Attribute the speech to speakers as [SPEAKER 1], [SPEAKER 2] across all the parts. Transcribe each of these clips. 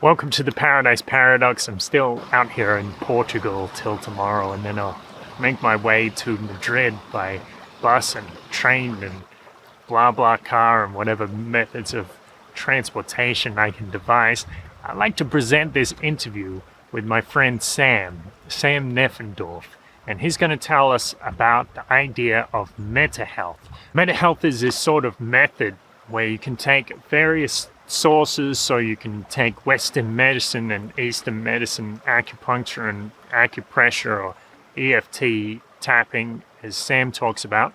[SPEAKER 1] Welcome to the Paradise Paradox. I'm still out here in Portugal till tomorrow, and then I'll make my way to Madrid by bus and train and blah blah car and whatever methods of transportation I can devise. I'd like to present this interview with my friend Sam Neffendorf, and he's going to tell us about the idea of meta health. Meta health is this sort of method where you can take various sources, so you can take Western medicine and Eastern medicine, acupuncture and acupressure, or EFT tapping, as Sam talks about,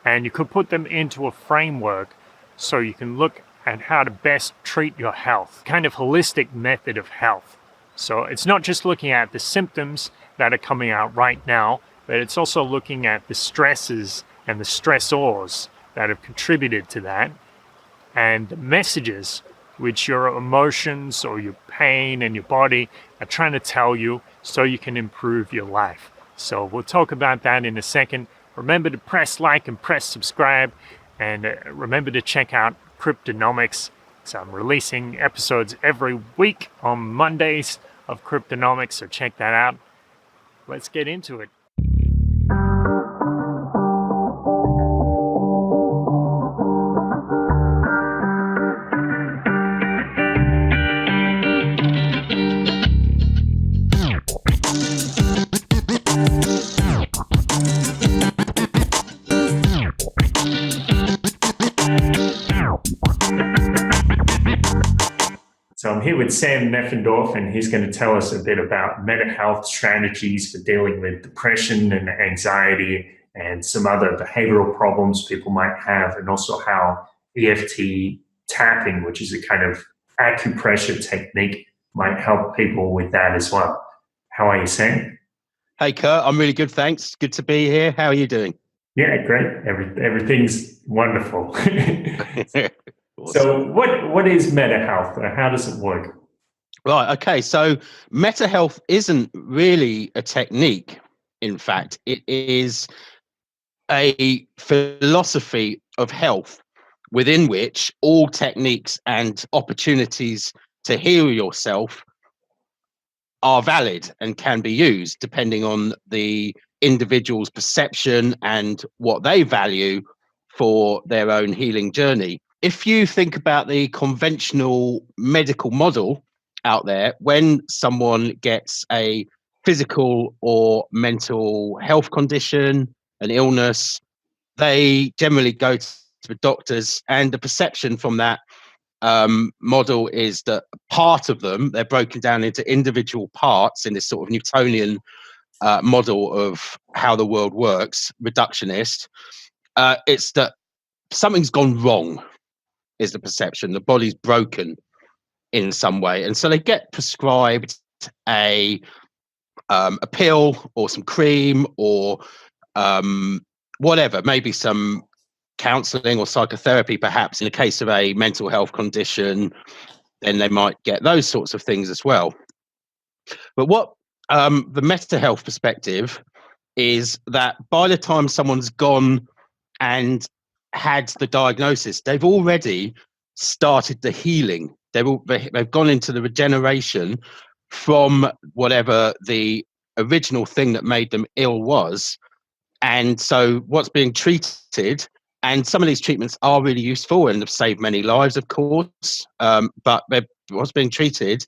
[SPEAKER 1] and you could put them into a framework so you can look at how to best treat your health, kind of holistic method of health. So it's not just looking at the symptoms that are coming out right now, but it's also looking at the stresses and the stressors that have contributed to that, and the messages which your emotions or your pain and your body are trying to tell you so you can improve your life. So we'll talk about that in a second. Remember to press like and press subscribe, and remember to check out Cryptonomics. So I'm releasing episodes every week on Mondays of Cryptonomics, so check that out. Let's get into it. So I'm here with Sam Neffendorf, and he's going to tell us a bit about meta health strategies for dealing with depression and anxiety and some other behavioral problems people might have, and also how EFT tapping, which is a kind of acupressure technique, might help people with that as well. How are you, Sam?
[SPEAKER 2] Hey, Kurt, I'm really good, thanks. Good to be here. How are you doing?
[SPEAKER 1] Yeah, great. Everything's wonderful. So what is meta health? How does it work?
[SPEAKER 2] Right, okay. So meta health isn't really a technique. In fact, it is a philosophy of health within which all techniques and opportunities to heal yourself are valid and can be used depending on the individual's perception and what they value for their own healing journey. If you think about the conventional medical model out there, when someone gets a physical or mental health condition, an illness, they generally go to the doctors, and the perception from that model is that part of them, they're broken down into individual parts in this sort of Newtonian model of how the world works, reductionist. It's that something's gone wrong, is the perception. The body's broken in some way, and so they get prescribed a pill or some cream or whatever, maybe some counseling or psychotherapy, perhaps in the case of a mental health condition. Then they might get those sorts of things as well. But what the meta health perspective is that by the time someone's gone and had the diagnosis, they've already started the healing. They've gone into the regeneration from whatever the original thing that made them ill was. And so what's being treated, and some of these treatments are really useful and have saved many lives, of course, but what's being treated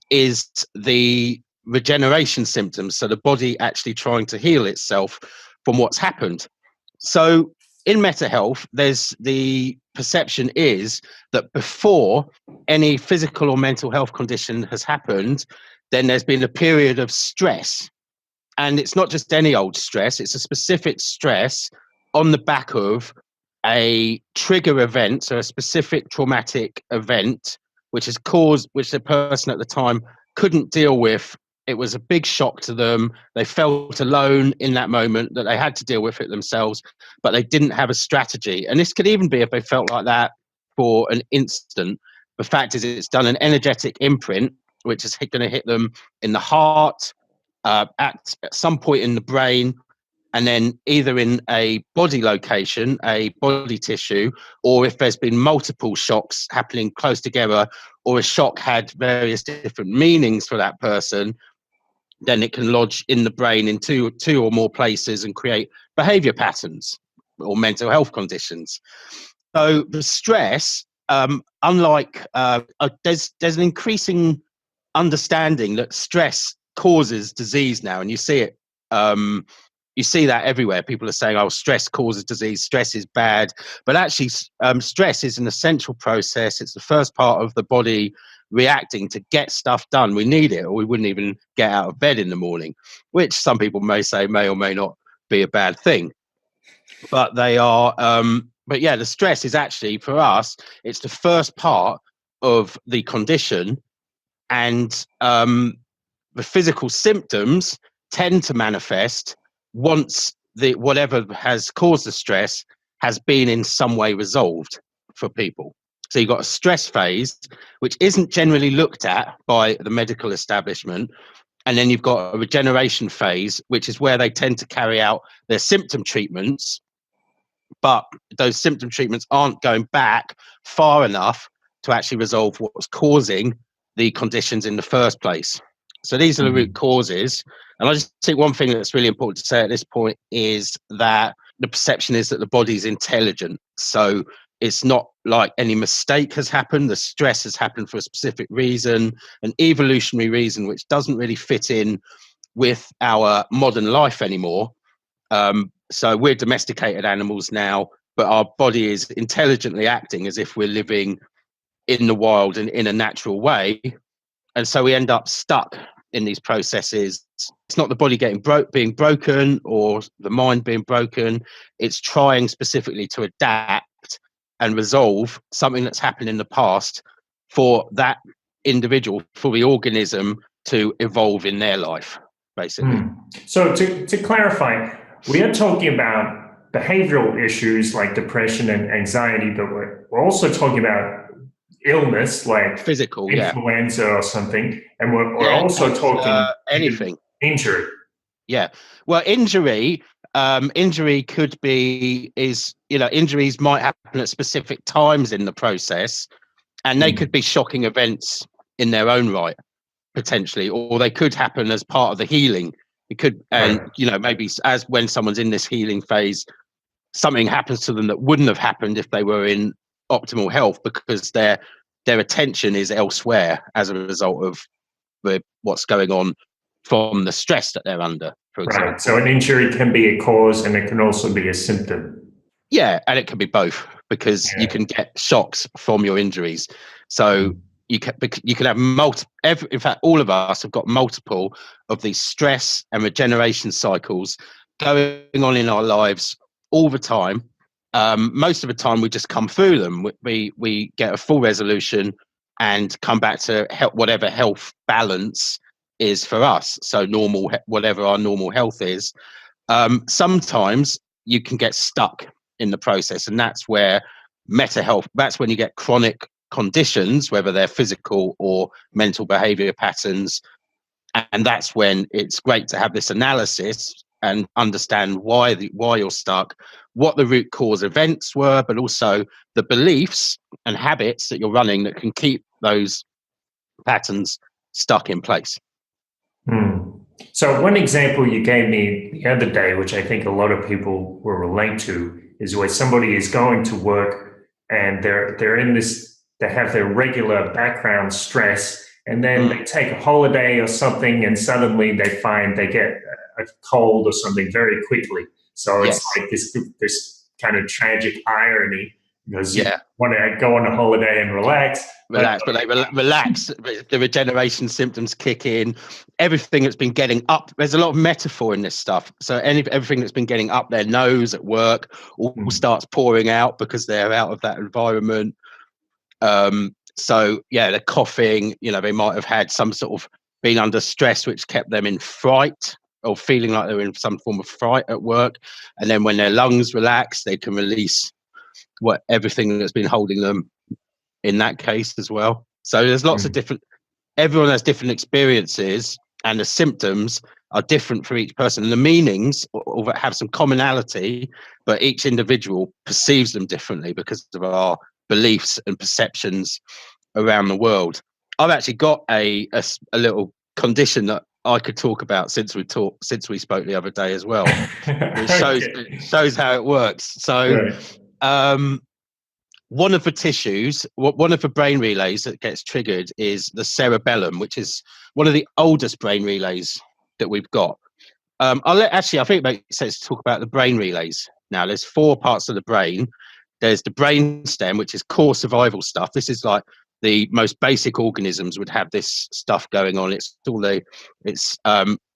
[SPEAKER 2] is the regeneration symptoms, so the body actually trying to heal itself from what's happened. So in meta health, there's the perception is that before any physical or mental health condition has happened, then there's been a period of stress. And it's not just any old stress, it's a specific stress on the back of a trigger event, so a specific traumatic event, which the person at the time couldn't deal with. It was a big shock to them. They felt alone in that moment, that they had to deal with it themselves, but they didn't have a strategy. And this could even be if they felt like that for an instant. The fact is, it's done an energetic imprint, which is going to hit them in the heart, at some point in the brain, and then either in a body location, a body tissue, or if there's been multiple shocks happening close together, or a shock had various different meanings for that person, then it can lodge in the brain in two or more places and create behavior patterns or mental health conditions. So the stress, unlike there's an increasing understanding that stress causes disease now, and you see it. You see that everywhere. People are saying, "Oh, stress causes disease. Stress is bad," but actually, stress is an essential process. It's the first part of the body reacting to get stuff done. We need it, or we wouldn't even get out of bed in the morning. Which some people may say may or may not be a bad thing, but they are. But yeah, the stress is actually, for us, it's the first part of the condition, and the physical symptoms tend to manifest once the whatever has caused the stress has been in some way resolved for people. So you've got a stress phase, which isn't generally looked at by the medical establishment. And then you've got a regeneration phase, which is where they tend to carry out their symptom treatments. But those symptom treatments aren't going back far enough to actually resolve what was causing the conditions in the first place. So these are the root causes. And I just think one thing that's really important to say at this point is that the perception is that the body's intelligent. So it's not like any mistake has happened. The stress has happened for a specific reason, an evolutionary reason, which doesn't really fit in with our modern life anymore. So we're domesticated animals now, but our body is intelligently acting as if we're living in the wild and in a natural way. And so we end up stuck in these processes. It's not the body being broken or the mind being broken. It's trying specifically to adapt and resolve something that's happened in the past for that individual, for the organism to evolve in their life, basically.
[SPEAKER 1] So to clarify, we are talking about behavioral issues like depression and anxiety, but we're also talking about illness like
[SPEAKER 2] physical,
[SPEAKER 1] influenza or something, and we're also talking
[SPEAKER 2] anything
[SPEAKER 1] injury.
[SPEAKER 2] Yeah, well, injury could be injuries might happen at specific times in the process, and they could be shocking events in their own right, potentially, or they could happen as part of the healing. It could, and maybe as when someone's in this healing phase, something happens to them that wouldn't have happened if they were in optimal health, because their attention is elsewhere as a result of what's going on from the stress that they're under, for example.
[SPEAKER 1] Right. So an injury can be a cause and it can also be a symptom.
[SPEAKER 2] Yeah, and it can be both, because you can get shocks from your injuries. So you can have multiple. In fact, all of us have got multiple of these stress and regeneration cycles going on in our lives all the time. Most of the time, we just come through them. We get a full resolution and come back to whatever health balance is for us. So normal, whatever our normal health is. Sometimes you can get stuck in the process, and that's where health. That's when you get chronic conditions, whether they're physical or mental behavior patterns, and that's when it's great to have this analysis and understand why you're stuck, what the root cause events were, but also the beliefs and habits that you're running that can keep those patterns stuck in place.
[SPEAKER 1] So one example you gave me the other day, which I think a lot of people will relate to, is where somebody is going to work and they're in this, they have their regular background stress, and then they take a holiday or something, and suddenly they find they get a cold or something very quickly. So it's like this kind of tragic irony, because you want to go on a holiday and relax.
[SPEAKER 2] But they relax, the regeneration symptoms kick in, everything that's been getting up. There's a lot of metaphor in this stuff. So everything that's been getting up their nose at work all starts pouring out because they're out of that environment. So they're coughing, they might have had some sort of been under stress, which kept them in fright or feeling like they were in some form of fright at work. And then when their lungs relax, they can release everything that's been holding them in that case as well. So there's lots of everyone has different experiences, and the symptoms are different for each person, and the meanings or have some commonality, but each individual perceives them differently because of our beliefs and perceptions around the world. I've actually got a little condition that I could talk about since we spoke the other day as well, which shows how it works. So one of the tissues, one of the brain relays that gets triggered is the cerebellum, which is one of the oldest brain relays that we've got. I think it makes sense to talk about the brain relays now. There's 4 parts of the brain. There's the brain stem, which is core survival stuff. This is like the most basic organisms would have this stuff going on. It's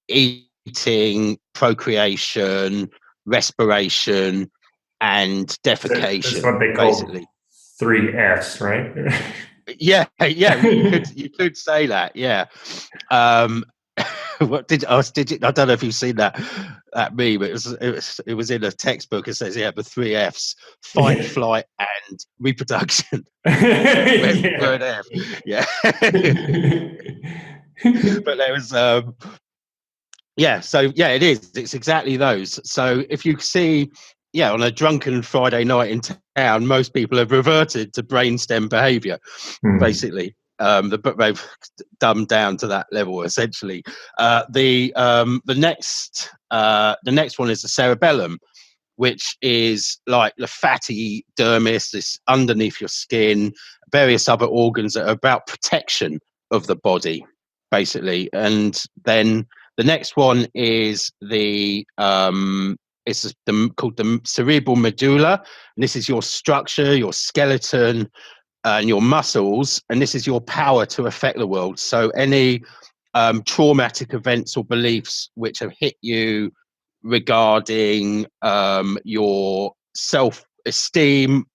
[SPEAKER 2] eating, procreation, respiration, and defecation.
[SPEAKER 1] That's what they call basically 3 Fs, right?
[SPEAKER 2] Yeah, you could say that. Yeah. What did I don't know if you've seen that meme. It was in a textbook. It says the 3 Fs: fight, flight, and reproduction. Third F. Yeah. But there was it is. It's exactly those. So if you see, on a drunken Friday night in town, most people have reverted to brainstem behaviour, basically. They've dumbed down to that level essentially. The next one is the cerebellum, which is like the fatty dermis, this underneath your skin, various other organs that are about protection of the body, basically. And then the next one is called the cerebral medulla, and this is your structure, your skeleton, and your muscles, and this is your power to affect the world. So any traumatic events or beliefs which have hit you regarding your self-esteem,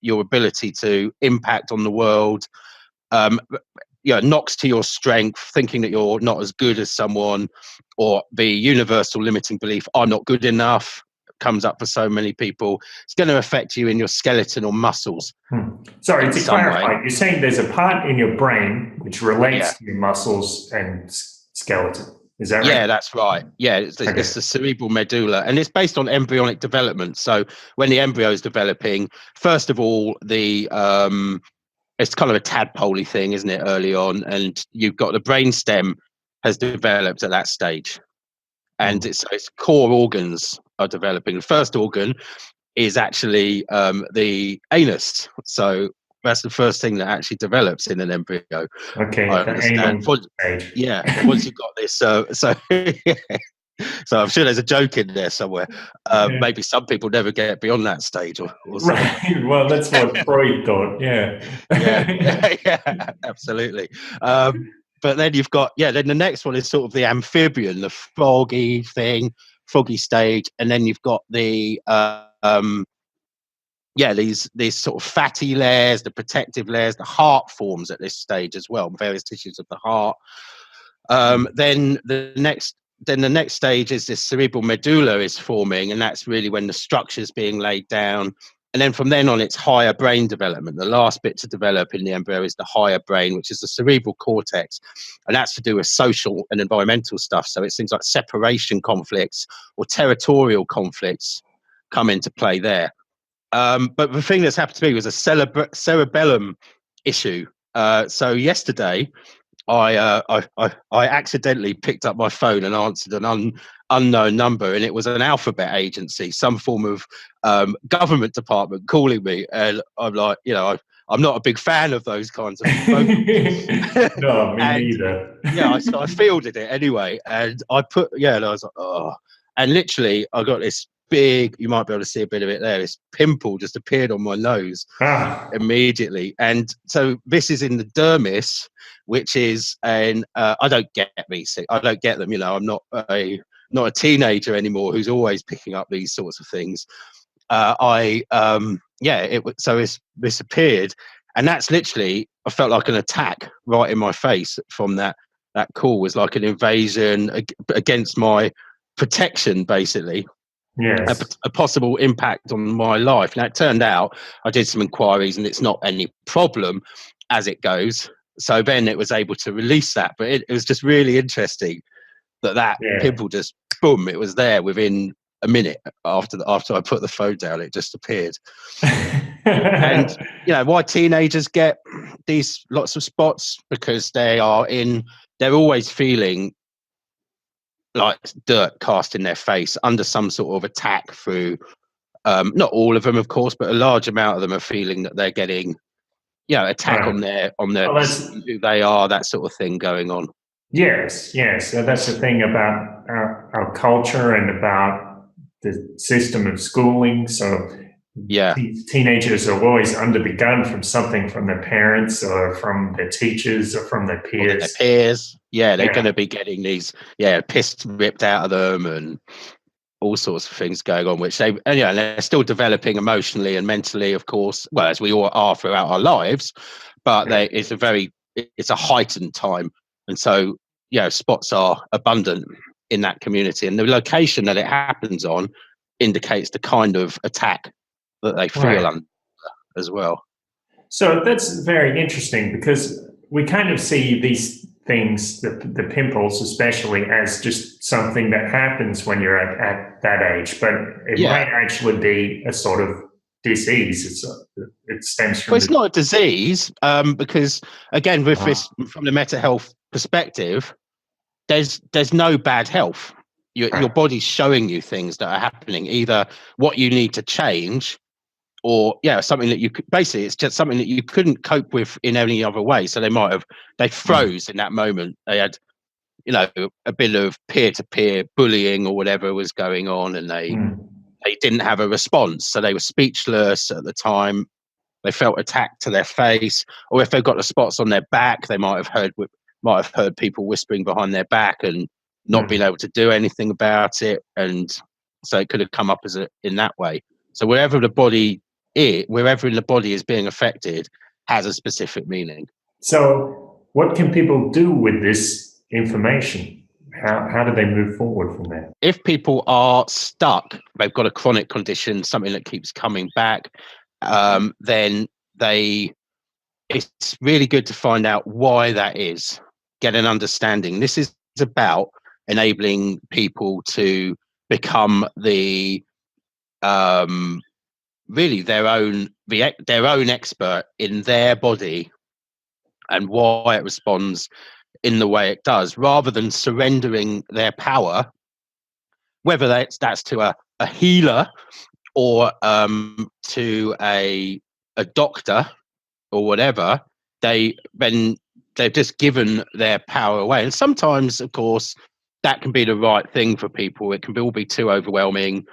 [SPEAKER 2] your ability to impact on the world, knocks to your strength, thinking that you're not as good as someone, or the universal limiting belief, I'm not good enough, comes up for so many people. It's going to affect you in your skeleton or muscles.
[SPEAKER 1] Sorry, to clarify, you're saying there's a part in your brain which relates to your muscles and skeleton. Is that right? Yeah,
[SPEAKER 2] that's right. Yeah, it's the cerebral medulla, and it's based on embryonic development. So when the embryo is developing, first of all, it's kind of a tadpole-y thing, isn't it, early on? And you've got the brain stem has developed at that stage. And its core organs are developing. The first organ is actually the anus. So that's the first thing that actually develops in an embryo.
[SPEAKER 1] Okay,
[SPEAKER 2] I understand. Once you've got this, so I'm sure there's a joke in there somewhere. Maybe some people never get beyond that stage, or
[SPEAKER 1] right. Well, that's what Freud thought. Yeah,
[SPEAKER 2] absolutely. But then you've got, then the next one is sort of the amphibian, the froggy stage. And then you've got the, these sort of fatty layers, the protective layers, the heart forms at this stage as well, various tissues of the heart. Then the next stage is this cerebral medulla is forming, and that's really when the structure's being laid down. And then from then on, it's higher brain development. The last bit to develop in the embryo is the higher brain, which is the cerebral cortex. And that's to do with social and environmental stuff. So it's things like separation conflicts or territorial conflicts come into play there. But the thing that's happened to me was a cerebellum issue. So yesterday, I accidentally picked up my phone and answered an unknown number, and it was an alphabet agency, some form of government department calling me, and I'm like, I'm not a big fan of those kinds of phone calls.
[SPEAKER 1] No, me neither.
[SPEAKER 2] So I fielded it anyway, and I was like, oh, and literally I got this big, you might be able to see a bit of it there, this pimple just appeared on my nose immediately. And so this is in the dermis, which is I don't get them, I'm not a teenager anymore who's always picking up these sorts of things. This appeared, and that's literally, I felt like an attack right in my face from that call. Was like an invasion against my protection, basically.
[SPEAKER 1] Yes.
[SPEAKER 2] A possible impact on my life. Now, it turned out I did some inquiries and it's not any problem as it goes. So then it was able to release that. But it was just really interesting that
[SPEAKER 1] Yeah.
[SPEAKER 2] pimple just boom, it was there within a minute after I put the phone down. It just appeared. And why teenagers get these lots of spots, because they're always feeling like dirt cast in their face, under some sort of attack through not all of them, of course, but a large amount of them are feeling that they're getting attack
[SPEAKER 1] Right.
[SPEAKER 2] on their
[SPEAKER 1] Well,
[SPEAKER 2] who they are, that sort of thing going on.
[SPEAKER 1] yes. So that's the thing about our culture and about the system of schooling. So
[SPEAKER 2] Yeah.
[SPEAKER 1] Teenagers are always under the gun from something from their parents or from their teachers or from their peers.
[SPEAKER 2] They're going to be getting these piss ripped out of them and all sorts of things going on, which they're still developing emotionally and mentally, of course, well, as we all are throughout our lives, but it's a heightened time. And so spots are abundant in that community, and the location that it happens on indicates the kind of attack that they feel under as well.
[SPEAKER 1] So that's very interesting, because we kind of see these things, the pimples especially, as just something that happens when you're at that age, but it might actually be a sort of disease. It stems from.
[SPEAKER 2] Well, it's not a disease, because again, with this from the mental health perspective, there's no bad health. Your body's showing you things that are happening, either what you need to change, or something that you could, basically it's just something that you couldn't cope with in any other way. So they froze in that moment. They had a bit of peer-to-peer bullying or whatever was going on, and they didn't have a response, so they were speechless at the time. They felt attacked to their face, or if they've got the spots on their back, they might have heard people whispering behind their back and not being able to do anything about it, and so it could have come up in that way. So wherever in the body is being affected has a specific meaning.
[SPEAKER 1] So what can people do with this information? How do they move forward from there?
[SPEAKER 2] If people are stuck, they've got a chronic condition, something that keeps coming back, then it's really good to find out why that is, get an understanding. This is about enabling people to become really their own expert in their body and why it responds in the way it does, rather than surrendering their power, whether that's to a healer or to a doctor or whatever. They've just given their power away, and sometimes, of course, that can be the right thing for people. It can all be too overwhelming,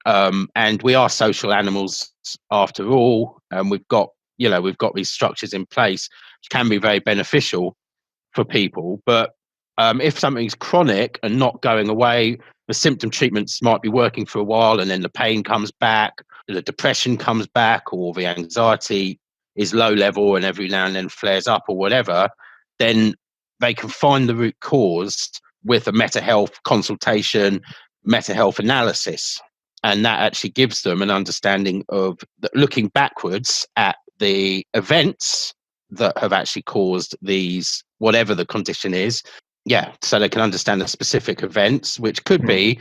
[SPEAKER 2] and we are social animals after all, and we've got these structures in place which can be very beneficial for people. But if something's chronic and not going away, the symptom treatments might be working for a while, and then the pain comes back, the depression comes back, or the anxiety is low level and every now and then flares up or whatever, then they can find the root cause with a mental health consultation, mental health analysis. And that actually gives them an understanding of looking backwards at the events that have actually caused these, whatever the condition is. So they can understand the specific events, which could be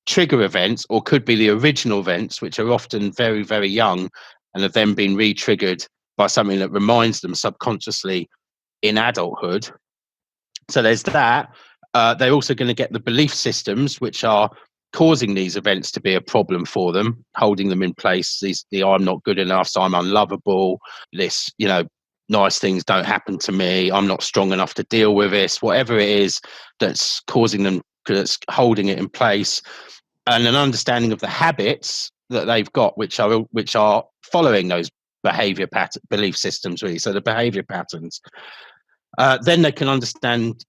[SPEAKER 2] trigger events, or could be the original events, which are often very, very young and have then been re-triggered by something that reminds them subconsciously in adulthood. So there's that. They're also going to get the belief systems which are causing these events to be a problem for them, holding them in place. The I'm not good enough, so I'm unlovable. This, nice things don't happen to me. I'm not strong enough to deal with this. Whatever it is that's causing them, that's holding it in place, and an understanding of the habits that they've got, which are following those belief systems, really. So the behavior patterns. Then they can understand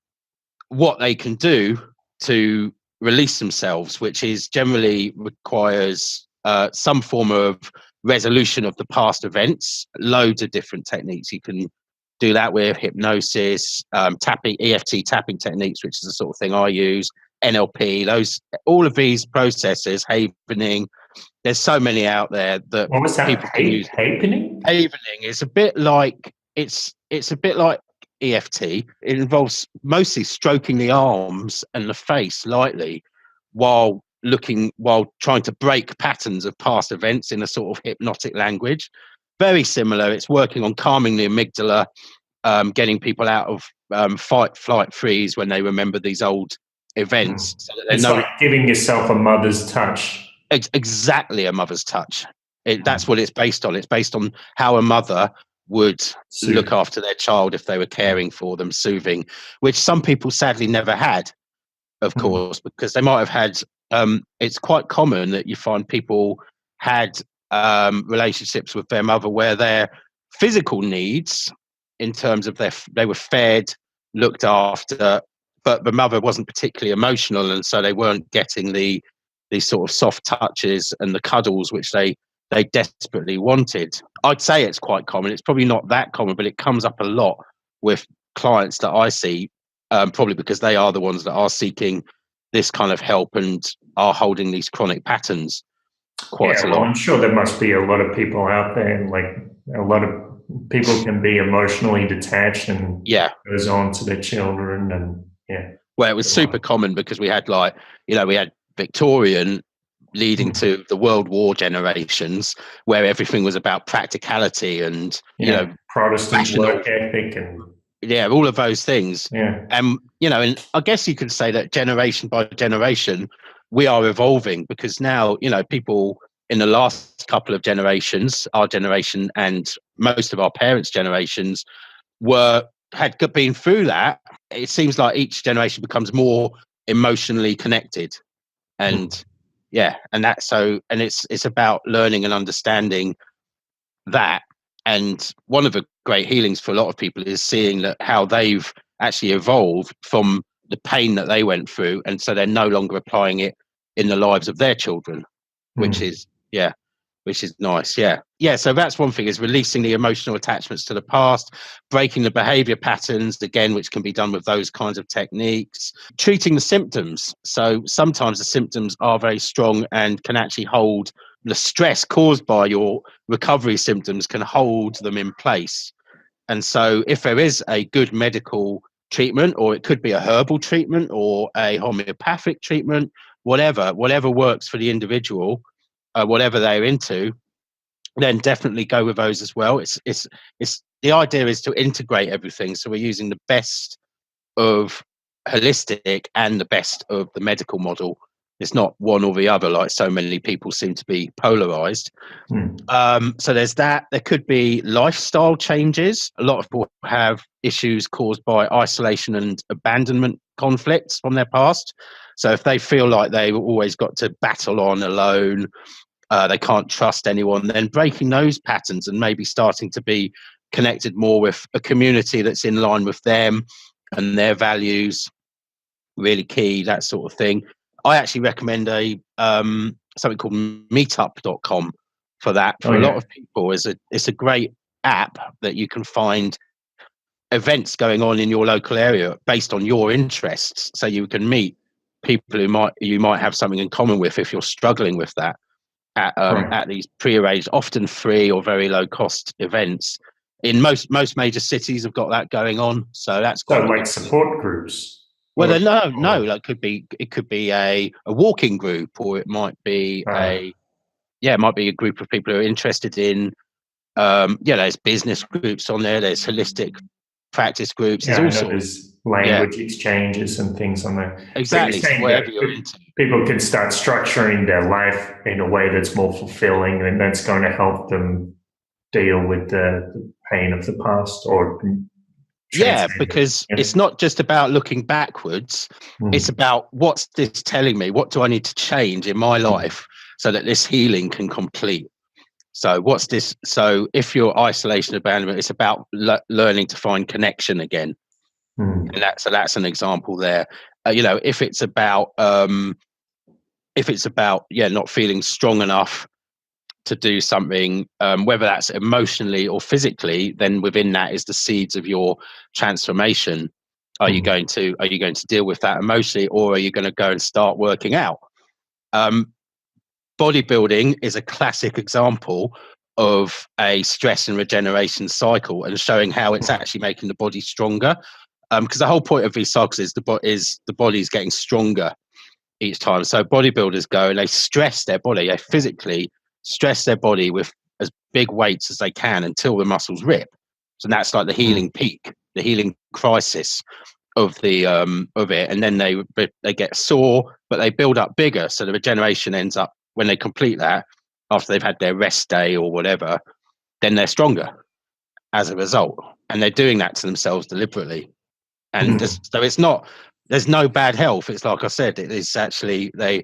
[SPEAKER 2] what they can do to release themselves, which is generally requires some form of resolution of the past events. Loads of different techniques you can do that with: hypnosis, tapping, EFT tapping techniques, which is the sort of thing I use, NLP, all of these processes, havening. There's so many out there that
[SPEAKER 1] what was that?
[SPEAKER 2] People can use.
[SPEAKER 1] Havening?
[SPEAKER 2] Havening is a bit like it's a bit like EFT. It involves mostly stroking the arms and the face lightly while trying to break patterns of past events in a sort of hypnotic language. Very similar. It's working on calming the amygdala, getting people out of fight, flight, freeze when they remember these old events. So that
[SPEAKER 1] It's like giving yourself a mother's touch.
[SPEAKER 2] Exactly, a mother's touch. That's what it's based on. It's based on how a mother would look after their child if they were caring for them, soothing, which some people sadly never had, of course, because they might have had. It's quite common that you find people had relationships with their mother where their physical needs, in terms of they were fed, looked after, but the mother wasn't particularly emotional, and so they weren't getting these sort of soft touches and the cuddles which they desperately wanted. I'd say it's quite common. It's probably not that common, but it comes up a lot with clients that I see, probably because they are the ones that are seeking this kind of help and are holding these chronic patterns quite a lot.
[SPEAKER 1] I'm sure there must be a lot of people out there, like a lot of people can be emotionally detached and goes on to their children and
[SPEAKER 2] Well, it was super common because we had we had Victorian leading to the World War generations where everything was about practicality and
[SPEAKER 1] Protestant work ethic and
[SPEAKER 2] all of those things.
[SPEAKER 1] And
[SPEAKER 2] I guess you could say that generation by generation we are evolving, because now people in the last couple of generations, our generation and most of our parents' generations, had been through that. It seems like each generation becomes more emotionally connected, and it's about learning and understanding that. And one of the great healings for a lot of people is seeing that how they've actually evolved from the pain that they went through, and so they're no longer applying it in the lives of their children, which is nice. So that's one thing, is releasing the emotional attachments to the past, breaking the behavior patterns, again, which can be done with those kinds of techniques. Treating the symptoms. So sometimes the symptoms are very strong and can actually hold the stress caused by your recovery symptoms, can hold them in place. And so if there is a good medical treatment, or it could be a herbal treatment or a homeopathic treatment, whatever works for the individual, whatever they're into, then definitely go with those as well. It's the idea is to integrate everything. So we're using the best of holistic and the best of the medical model. It's not one or the other, like so many people seem to be polarized. So there's that. There could be lifestyle changes. A lot of people have issues caused by isolation and abandonment conflicts from their past. So if they feel like they've always got to battle on alone, they can't trust anyone, then breaking those patterns and maybe starting to be connected more with a community that's in line with them and their values, really key, that sort of thing. I actually recommend something called meetup.com for that. For a lot of people, it's a great app that you can find events going on in your local area based on your interests, so you can meet people who you might have something in common with if you're struggling with that at these pre-arranged, often free or very low cost events. In most major cities have got that going on, so that's quite
[SPEAKER 1] like support groups.
[SPEAKER 2] Well, no. Like it could be a walking group, or it might be it might be a group of people who are interested in. There's business groups on there. There's holistic practice groups.
[SPEAKER 1] There's language exchanges and things on there.
[SPEAKER 2] Exactly. So whatever you're into.
[SPEAKER 1] People can start structuring their life in a way that's more fulfilling, and that's going to help them deal with the pain of the past, or
[SPEAKER 2] because it's not just about looking backwards. It's about, what's this telling me? What do I need to change in my life so that this healing can complete? So what's this? So if you're isolation, abandonment, it's about learning to find connection again. And that's an example there. If it's about not feeling strong enough to do something, whether that's emotionally or physically, then within that is the seeds of your transformation. Are you going to deal with that emotionally, or are you going to go and start working out? Bodybuilding is a classic example of a stress and regeneration cycle and showing how it's actually making the body stronger. Because the whole point of these cycles is the body's getting stronger each time. So bodybuilders go and they stress their body, they physically stress their body with as big weights as they can until the muscles rip. So that's like the healing peak, the healing crisis of the of it. And then they get sore, but they build up bigger. So the regeneration ends up, when they complete that, after they've had their rest day or whatever, then they're stronger as a result. And they're doing that to themselves deliberately. And so it's not, there's no bad health. It's like I said, it is actually they're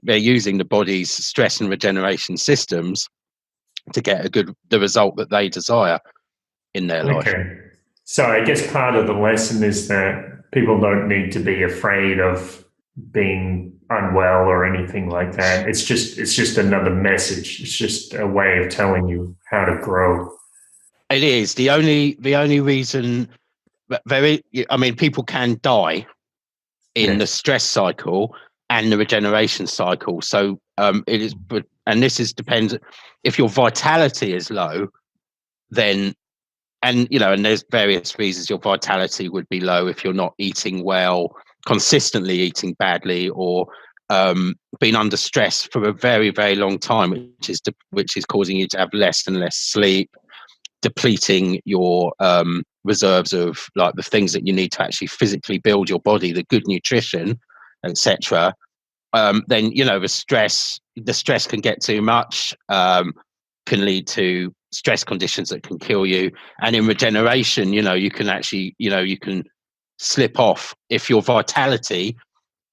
[SPEAKER 2] using the body's stress and regeneration systems to get the result that they desire in their life.
[SPEAKER 1] Okay. So I guess part of the lesson is that people don't need to be afraid of being unwell or anything like that. It's just another message. It's just a way of telling you how to grow.
[SPEAKER 2] It is the only reason. People can die in the stress cycle and the regeneration cycle. So it is, and this is depends. If your vitality is low, then, and there's various reasons your vitality would be low if you're not eating well, consistently eating badly, or being under stress for a very, very long time, which is causing you to have less and less sleep, depleting your reserves of like the things that you need to actually physically build your body, the good nutrition, etc. Then the stress can get too much, can lead to stress conditions that can kill you. And in regeneration, you can actually, you can slip off if your vitality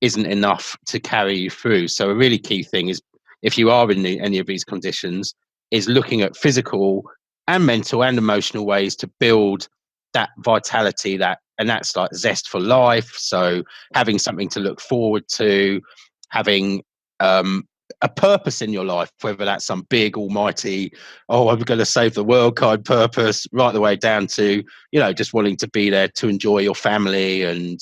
[SPEAKER 2] isn't enough to carry you through. So a really key thing is, if you are in any of these conditions, is looking at physical and mental and emotional ways to build that vitality, and that's like zest for life. So having something to look forward to, having a purpose in your life, whether that's some big almighty, I'm going to save the world kind purpose, right the way down to, just wanting to be there to enjoy your family and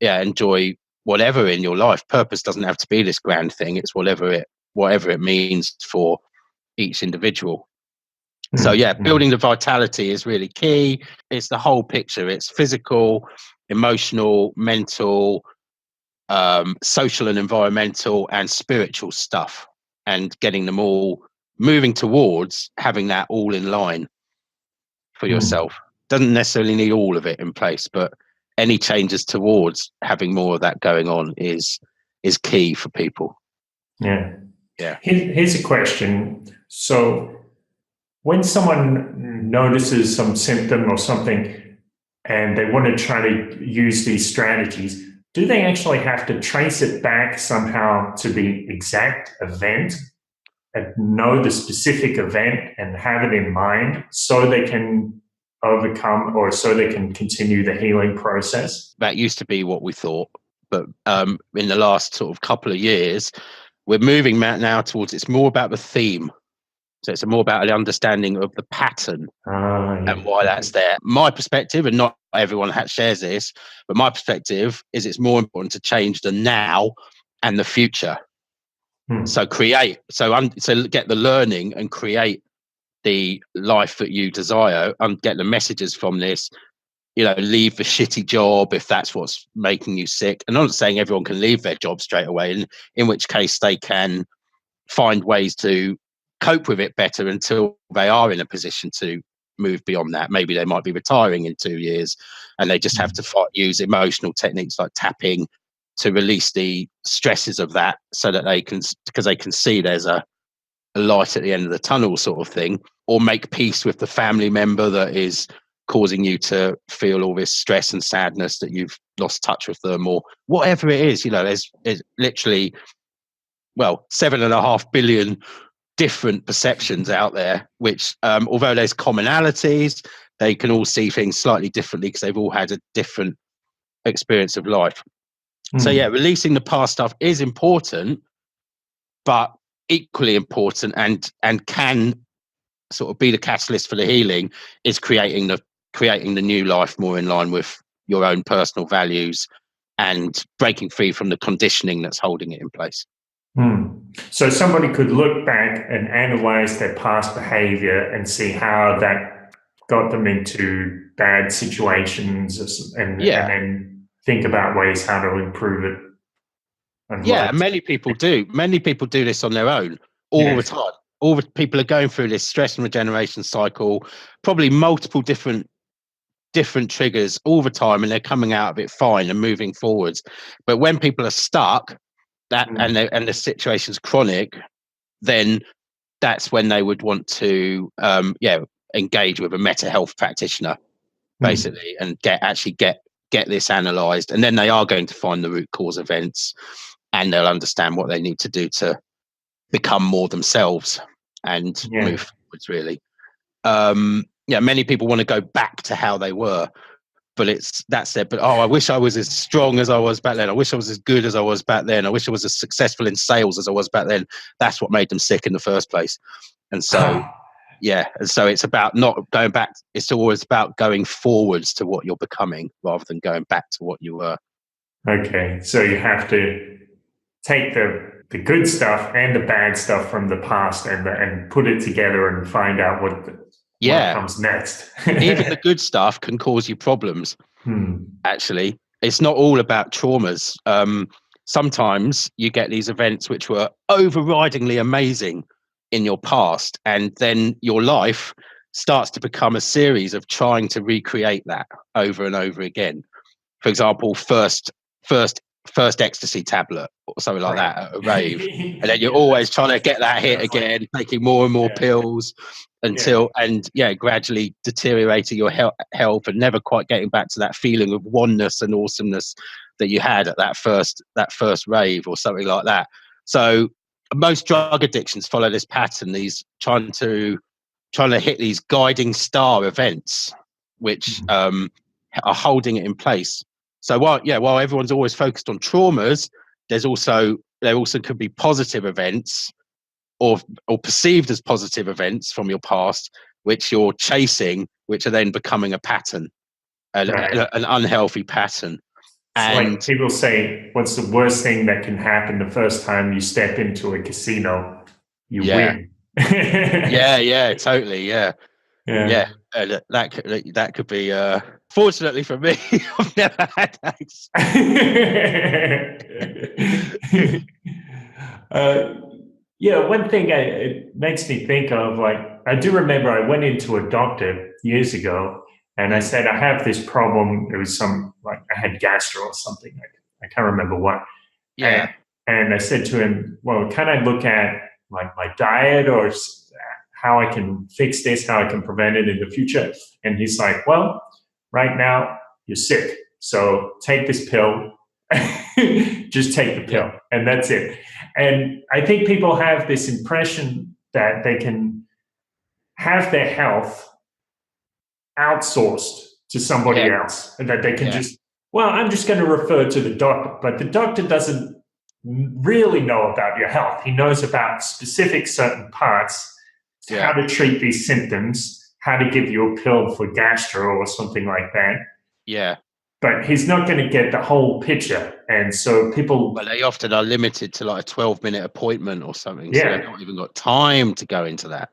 [SPEAKER 2] enjoy whatever in your life. Purpose doesn't have to be this grand thing. It's whatever it means for each individual. So building the vitality is really key. It's the whole picture. It's physical, emotional, mental, social and environmental, and spiritual stuff, and getting them all moving towards having that all in line for yourself. Doesn't necessarily need all of it in place, but any changes towards having more of that going on is key for people.
[SPEAKER 1] Yeah. Here's a question. So when someone notices some symptom or something and they want to try to use these strategies, do they actually have to trace it back somehow to the exact event and know the specific event and have it in mind so they can overcome, or so they can continue the healing process?
[SPEAKER 2] That used to be what we thought, but in the last sort of couple of years, we're moving now towards, it's more about the theme. So it's more about the understanding of the pattern and why that's there. My perspective, and not everyone shares this, but my perspective is it's more important to change the now and the future. So so get the learning and create the life that you desire, and get the messages from this. Leave the shitty job if that's what's making you sick. And I'm not saying everyone can leave their job straight away, in which case they can find ways to cope with it better until they are in a position to move beyond that. Maybe they might be retiring in 2 years and they just have to use emotional techniques like tapping to release the stresses of that, so that because they can see there's a light at the end of the tunnel sort of thing, or make peace with the family member that is causing you to feel all this stress and sadness that you've lost touch with them, or whatever it is. There's literally 7.5 billion different perceptions out there, which although there's commonalities, they can all see things slightly differently because they've all had a different experience of life. So releasing the past stuff is important, but equally important and can sort of be the catalyst for the healing is creating the new life more in line with your own personal values and breaking free from the conditioning that's holding it in place.
[SPEAKER 1] Hmm. So somebody could look back and analyze their past behavior and see how that got them into bad situations, and
[SPEAKER 2] Yeah.
[SPEAKER 1] then think about ways how to improve it and
[SPEAKER 2] Yeah,
[SPEAKER 1] work.
[SPEAKER 2] many people do. Many people do this on their own all the
[SPEAKER 1] Yes.
[SPEAKER 2] time. All the people are going through this stress and regeneration cycle, probably multiple different triggers all the time, and they're coming out of it fine and moving forwards. But when people are stuck, that
[SPEAKER 1] Mm.
[SPEAKER 2] and the situation's chronic, then that's when they would want to engage with a mental health practitioner,
[SPEAKER 1] Mm.
[SPEAKER 2] basically, and get this analyzed, and then they are going to find the root cause events, and they'll understand what they need to do to become more themselves and
[SPEAKER 1] Yeah.
[SPEAKER 2] move forwards, really. Many people want to go back to how they were, but that's it. But I wish I was as strong as I was back then. I wish I was as good as I was back then. I wish I was as successful in sales as I was back then. That's what made them sick in the first place. And so it's about not going back. It's always about going forwards to what you're becoming rather than going back to what you were.
[SPEAKER 1] Okay. So you have to take the good stuff and the bad stuff from the past and put it together and find out what
[SPEAKER 2] Yeah.
[SPEAKER 1] comes next.
[SPEAKER 2] Even the good stuff can cause you problems.
[SPEAKER 1] Hmm.
[SPEAKER 2] Actually, it's not all about traumas. Sometimes you get these events which were overridingly amazing in your past, and then your life starts to become a series of trying to recreate that over and over again. For example, first first ecstasy tablet or something like
[SPEAKER 1] Right.
[SPEAKER 2] that at a rave, and then you're
[SPEAKER 1] Yeah,
[SPEAKER 2] always
[SPEAKER 1] that's
[SPEAKER 2] trying to get that hit
[SPEAKER 1] that's like
[SPEAKER 2] again, taking more and more
[SPEAKER 1] yeah,
[SPEAKER 2] pills
[SPEAKER 1] yeah.
[SPEAKER 2] until gradually deteriorating your health and never quite getting back to that feeling of oneness and awesomeness that you had at that first rave or something like that. So most drug addictions follow this pattern, these trying to hit these guiding star events which are holding it in place. So while everyone's always focused on traumas, there also could be positive events or perceived as positive events from your past, which you're chasing, which are then becoming a pattern,
[SPEAKER 1] Right.
[SPEAKER 2] an unhealthy pattern.
[SPEAKER 1] It's
[SPEAKER 2] And
[SPEAKER 1] like people say, what's the worst thing that can happen the first time you step into a casino? You
[SPEAKER 2] yeah,
[SPEAKER 1] win.
[SPEAKER 2] yeah, totally, yeah,
[SPEAKER 1] Yeah.
[SPEAKER 2] yeah. That could be. Fortunately for me, I've never had that.
[SPEAKER 1] uh, yeah, one thing it makes me think of, like, I do remember I went into a doctor years ago and I
[SPEAKER 2] Mm,
[SPEAKER 1] said, I have this problem. It was like I had gastro or something. I can't remember what. And,
[SPEAKER 2] yeah,
[SPEAKER 1] and I said to him, well, can I look at like my diet or how I can fix this, how I can prevent it in the future? And he's like, well, right now you're sick. So take this pill. Just take the
[SPEAKER 2] yeah,
[SPEAKER 1] pill. And that's it. And I think people have this impression that they can have their health outsourced to somebody
[SPEAKER 2] yeah,
[SPEAKER 1] else and that they can
[SPEAKER 2] yeah,
[SPEAKER 1] just, well, I'm just going to refer to the doctor. But the doctor doesn't really know about your health. He knows about specific certain parts, how
[SPEAKER 2] yeah,
[SPEAKER 1] to treat these symptoms, how to give you a pill for gastro or something like that.
[SPEAKER 2] yeah.
[SPEAKER 1] But he's not going to get the whole picture. And so people,
[SPEAKER 2] Well, they often are limited to like a 12-minute appointment or something, so they've
[SPEAKER 1] yeah,
[SPEAKER 2] not even got time to go into that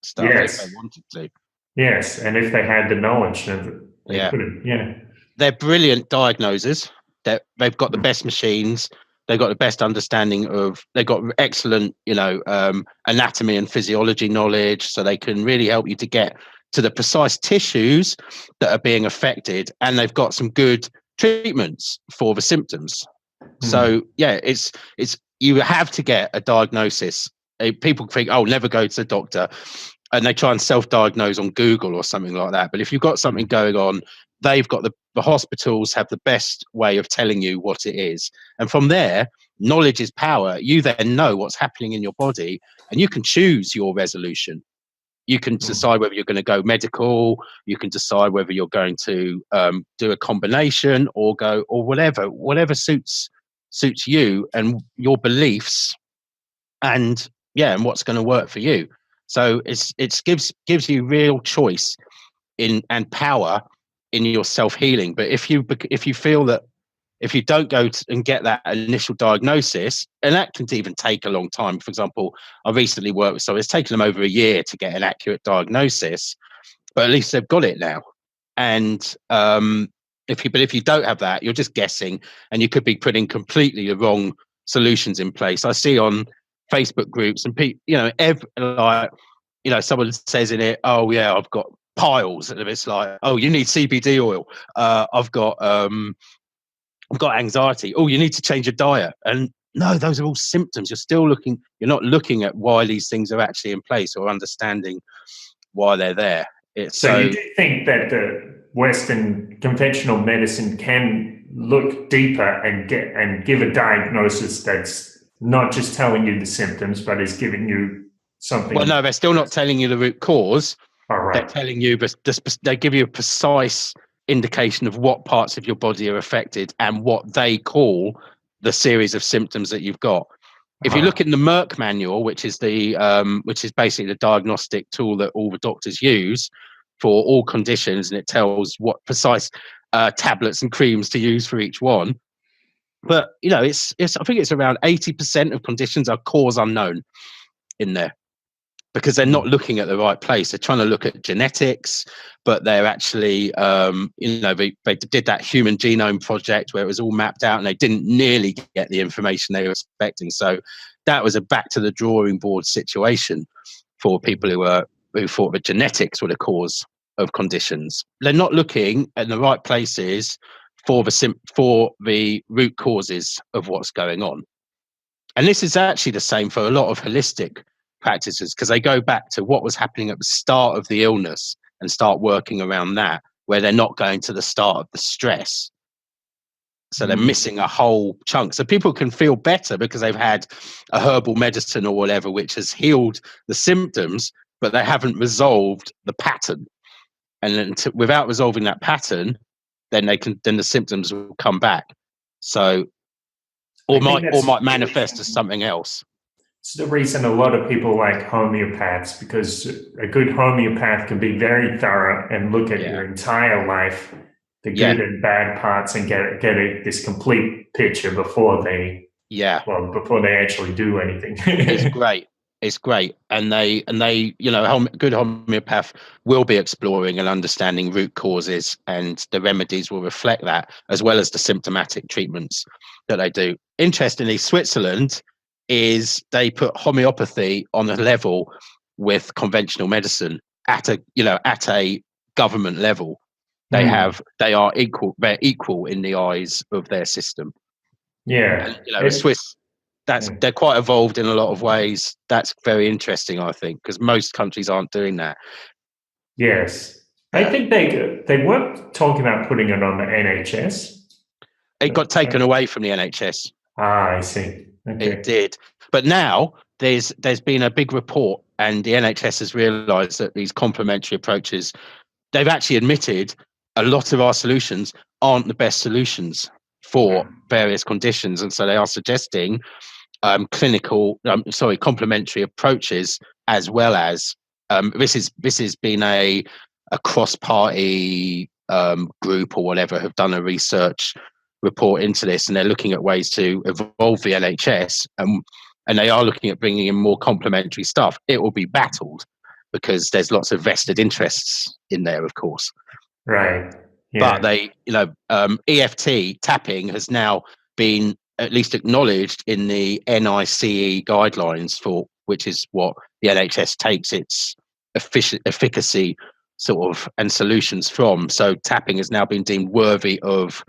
[SPEAKER 2] stuff if they
[SPEAKER 1] yes,
[SPEAKER 2] wanted to.
[SPEAKER 1] yes. And if they had the knowledge, then they
[SPEAKER 2] Yeah,
[SPEAKER 1] couldn't. Yeah.
[SPEAKER 2] they're brilliant diagnosers. They've got the best machines. They've got the best understanding of. They've got excellent, anatomy and physiology knowledge, so they can really help you to get to the precise tissues that are being affected, and they've got some good treatments for the symptoms.
[SPEAKER 1] Hmm.
[SPEAKER 2] So yeah, it's you have to get a diagnosis. People think, oh, never go to the doctor, and they try and self-diagnose on Google or something like that. But if you've got something
[SPEAKER 1] Hmm.
[SPEAKER 2] going on, they've got the hospitals have the best way of telling you what it is, and from there, knowledge is power. You then know what's happening in your body, and you can choose your resolution. You can decide whether you're going to go medical. You can decide whether you're going to do a combination or go or whatever suits you and your beliefs, and and what's going to work for you. So it gives you real choice in and power in your self healing. But if you feel that if you don't go and get that initial diagnosis, and that can even take a long time. For example, I recently worked with someone, it's taken them over a year to get an accurate diagnosis, but at least they've got it now. And if you don't have that, you're just guessing, and you could be putting completely the wrong solutions in place. I see on Facebook groups and people, someone says in it, oh yeah, I've got piles, and it's like, oh, you need CBD oil. I've got anxiety. Oh, you need to change your diet. And no, those are all symptoms. You're not looking at why these things are actually in place or understanding why they're there.
[SPEAKER 1] So you do think that the Western conventional medicine can look deeper and give a diagnosis that's not just telling you the symptoms, but is giving you something?
[SPEAKER 2] Well, no, they're still not telling you the root cause.
[SPEAKER 1] All right.
[SPEAKER 2] They're telling you, but they give you a precise indication of what parts of your body are affected and what they call the series of symptoms that you've got. If you look in the Merck manual, which is basically the diagnostic tool that all the doctors use for all conditions, and it tells what precise tablets and creams to use for each one. But I think it's around 80% of conditions are cause unknown in there, because they're not looking at the right place. They're trying to look at genetics, but they're actually, they did that Human Genome Project where it was all mapped out, and they didn't nearly get the information they were expecting. So that was a back to the drawing board situation for people who thought that genetics were the cause of conditions. They're not looking at the right places for the root causes of what's going on. And this is actually the same for a lot of holistic practices, because they go back to what was happening at the start of the illness and start working around that, where they're not going to the start of the stress. So they're missing a whole chunk. So people can feel better because they've had a herbal medicine or whatever, which has healed the symptoms, but they haven't resolved the pattern. And then without resolving that pattern, then the symptoms will come back. So, or might manifest as something else.
[SPEAKER 1] It's the reason a lot of people like homeopaths, because a good homeopath can be very thorough and look at your entire life, the good and bad parts, and get this complete picture before they actually do anything.
[SPEAKER 2] It's great. And they good homeopath will be exploring and understanding root causes, and the remedies will reflect that, as well as the symptomatic treatments that they do. Interestingly, Switzerland they put homeopathy on a level with conventional medicine at a government level. They are equal. They're equal in the eyes of their system.
[SPEAKER 1] Yeah,
[SPEAKER 2] and, Swiss. They're quite evolved in a lot of ways. That's very interesting, I think, because most countries aren't doing that.
[SPEAKER 1] Yes, I think they weren't talking about putting it on the NHS.
[SPEAKER 2] It got taken away from the NHS.
[SPEAKER 1] Ah, I see. Okay.
[SPEAKER 2] It did, but now there's been a big report, and the NHS has realised that these complementary approaches, they've actually admitted a lot of our solutions aren't the best solutions for various conditions, and so they are suggesting complementary approaches, as well as this has been a cross-party group or whatever have done a research report into this, and they're looking at ways to evolve the NHS, and they are looking at bringing in more complementary stuff. It will be battled because there's lots of vested interests in there, of course.
[SPEAKER 1] Right. Yeah.
[SPEAKER 2] But EFT tapping has now been at least acknowledged in the NICE guidelines, for which is what the NHS takes its efficacy sort of and solutions from. So tapping has now been deemed worthy of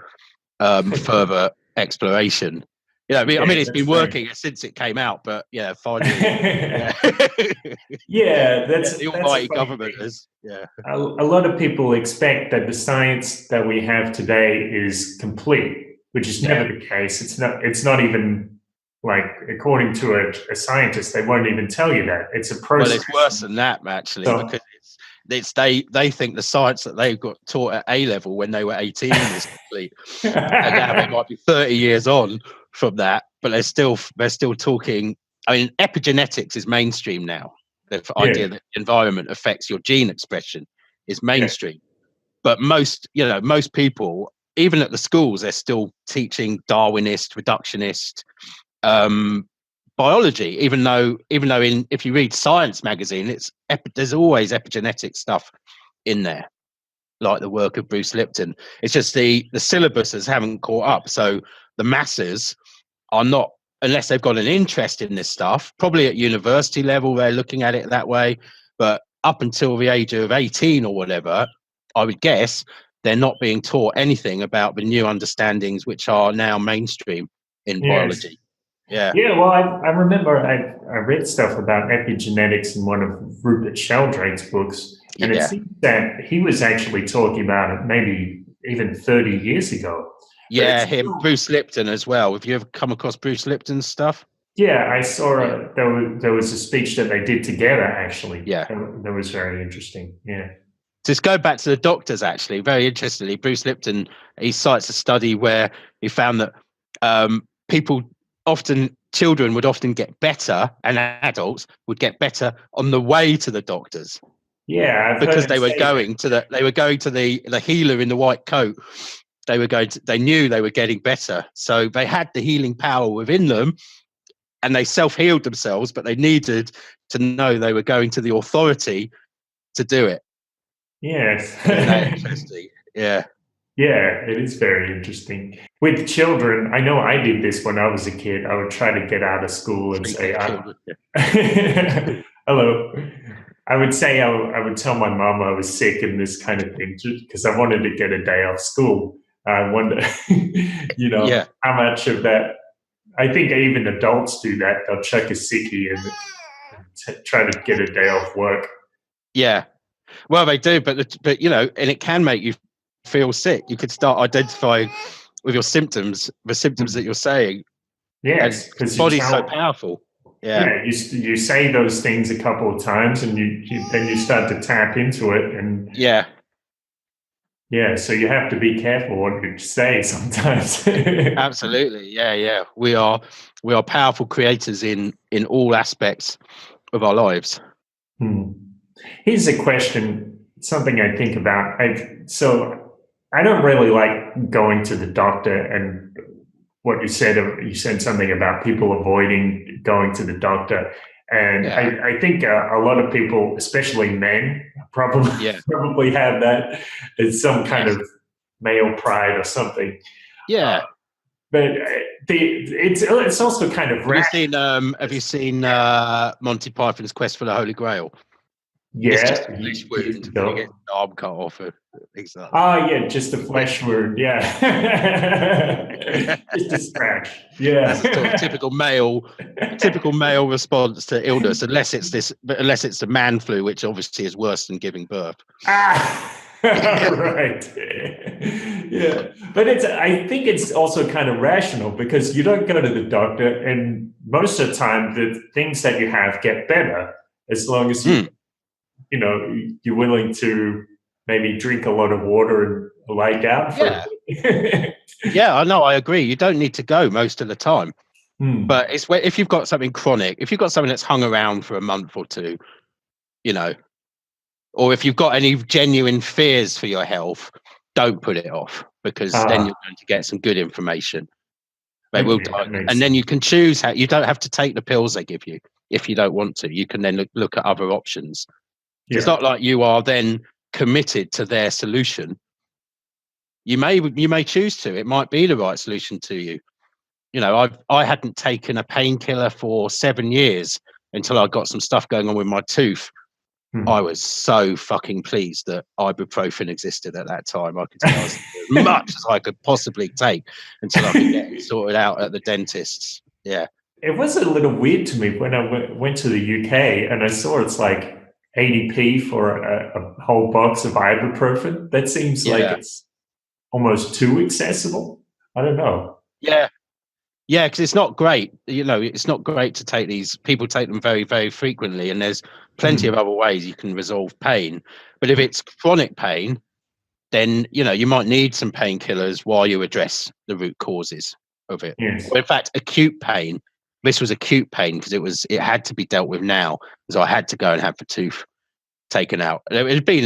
[SPEAKER 2] further exploration. It's been working since it came out, but finally,
[SPEAKER 1] that's
[SPEAKER 2] the almighty government is.
[SPEAKER 1] A lot of people expect that the science that we have today is complete, which is never the case. It's not even, like, according to a scientist, they won't even tell you that. It's a process.
[SPEAKER 2] Well, it's worse than that, actually, because they think the science that they got taught at A level when they were 18 is complete. And now they might be 30 years on from that, but they're still talking. I mean, epigenetics is mainstream now. The idea that the environment affects your gene expression is mainstream. But most people even at the schools, they're still teaching Darwinist, reductionist biology. Even though if you read Science magazine, there's always epigenetic stuff in there, like the work of Bruce Lipton. It's just the syllabuses haven't caught up. So the masses are not, unless they've got an interest in this stuff, probably at university level, they're looking at it that way. But up until the age of 18 or whatever, I would guess they're not being taught anything about the new understandings which are now mainstream in biology. Yeah.
[SPEAKER 1] Yeah, well, I remember I read stuff about epigenetics in one of Rupert Sheldrake's books, and it seems that he was actually talking about it maybe even 30 years ago.
[SPEAKER 2] Yeah, Bruce Lipton as well. Have you ever come across Bruce Lipton's stuff?
[SPEAKER 1] Yeah, I saw there was a speech that they did together, actually.
[SPEAKER 2] Yeah.
[SPEAKER 1] That was very interesting. Yeah.
[SPEAKER 2] Just go back to the doctors, actually. Very interestingly, Bruce Lipton, he cites a study where he found that children would often get better, and adults would get better on the way to the doctors.
[SPEAKER 1] Yeah,
[SPEAKER 2] because they were going to the healer in the white coat. They knew they were getting better, so they had the healing power within them, and they self-healed themselves. But they needed to know they were going to the authority to do it.
[SPEAKER 1] Yes.
[SPEAKER 2] Interesting. Yeah.
[SPEAKER 1] Yeah, it is very interesting. With children, I know I did this when I was a kid. I would try to get out of school and say, hello. I would say I would tell my mom I was sick and this kind of thing because I wanted to get a day off school. I wonder, how much of that. I think even adults do that. They'll chuck a sickie and try to get a day off work.
[SPEAKER 2] Yeah. Well, they do, but and it can make you feel sick. You could start identifying with your symptoms, the symptoms that you're saying.
[SPEAKER 1] Yes, because
[SPEAKER 2] the body's so powerful. Yeah,
[SPEAKER 1] you say those things a couple of times, and then you start to tap into it, and so you have to be careful what you say sometimes.
[SPEAKER 2] Absolutely, yeah. We are powerful creators in all aspects of our lives.
[SPEAKER 1] Here's a question, something I think about. I don't really like going to the doctor, and what you said something about people avoiding going to the doctor. And I think a lot of people, especially men, probably have that as some kind of male pride or something.
[SPEAKER 2] Yeah.
[SPEAKER 1] But it's also kind of
[SPEAKER 2] have you seen Monty Python's Quest for the Holy Grail?
[SPEAKER 1] Yeah,
[SPEAKER 2] it's just a flesh wound. You get the arm cut off. Exactly.
[SPEAKER 1] Oh yeah, just a flesh wound. Yeah, just a scratch. Yeah,
[SPEAKER 2] that's a sort of typical male response to illness, unless it's the man flu, which obviously is worse than giving birth.
[SPEAKER 1] Right. Yeah, but I think it's also kind of rational because you don't go to the doctor, and most of the time the things that you have get better as long as you're willing to maybe drink a lot of water and lie down for a bit.
[SPEAKER 2] Yeah, I know. I agree. You don't need to go most of the time. But it's if you've got something chronic, if you've got something that's hung around for a month or two, or if you've got any genuine fears for your health, don't put it off, because then you're going to get some good information. And then you can choose how. You don't have to take the pills they give you if you don't want to. You can then look at other options. It's not like you are then committed to their solution. You may choose to. It might be the right solution to you. I hadn't taken a painkiller for 7 years until I got some stuff going on with my tooth. I was so fucking pleased that ibuprofen existed at that time. I could take as much as I could possibly take until I could get it sorted out at the dentist's. Yeah.
[SPEAKER 1] It was a little weird to me when I went to the UK and I saw it's like 80p for a whole box of ibuprofen. That seems like it's almost too accessible. I don't know.
[SPEAKER 2] Yeah, because it's not great. It's not great to take these. People take them very, very frequently, and there's plenty of other ways you can resolve pain. But if it's chronic pain, then you might need some painkillers while you address the root causes of it.
[SPEAKER 1] Yes.
[SPEAKER 2] Or in fact, acute pain. This was acute pain because it had to be dealt with now, so I had to go and have the tooth taken out. It'd been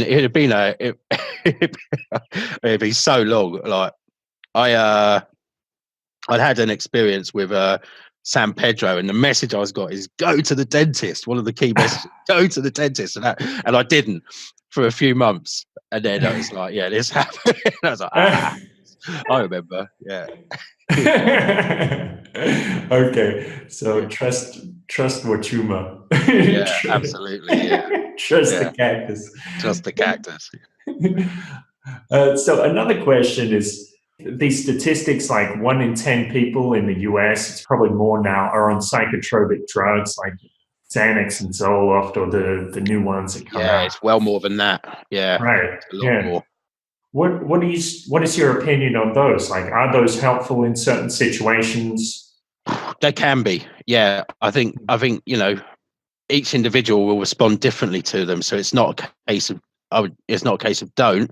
[SPEAKER 2] so long. Like I'd had an experience with San Pedro, and the message I was got is go to the dentist. One of the key messages, go to the dentist, and I didn't for a few months, and then I was like, yeah, this happened. I was like, I remember, yeah.
[SPEAKER 1] Okay, so trust Wachuma.
[SPEAKER 2] Yeah, absolutely, yeah.
[SPEAKER 1] Trust the cactus.
[SPEAKER 2] Trust the cactus.
[SPEAKER 1] So another question is, these statistics, like 1 in 10 people in the US, it's probably more now, are on psychotropic drugs like Xanax and Zoloft, or the new ones that come out.
[SPEAKER 2] Yeah, it's well more than that. Yeah,
[SPEAKER 1] right.
[SPEAKER 2] a lot more.
[SPEAKER 1] What is your opinion on those? Like, are those helpful in certain situations?
[SPEAKER 2] They can be. Yeah, I think each individual will respond differently to them. So it's not a case of don't.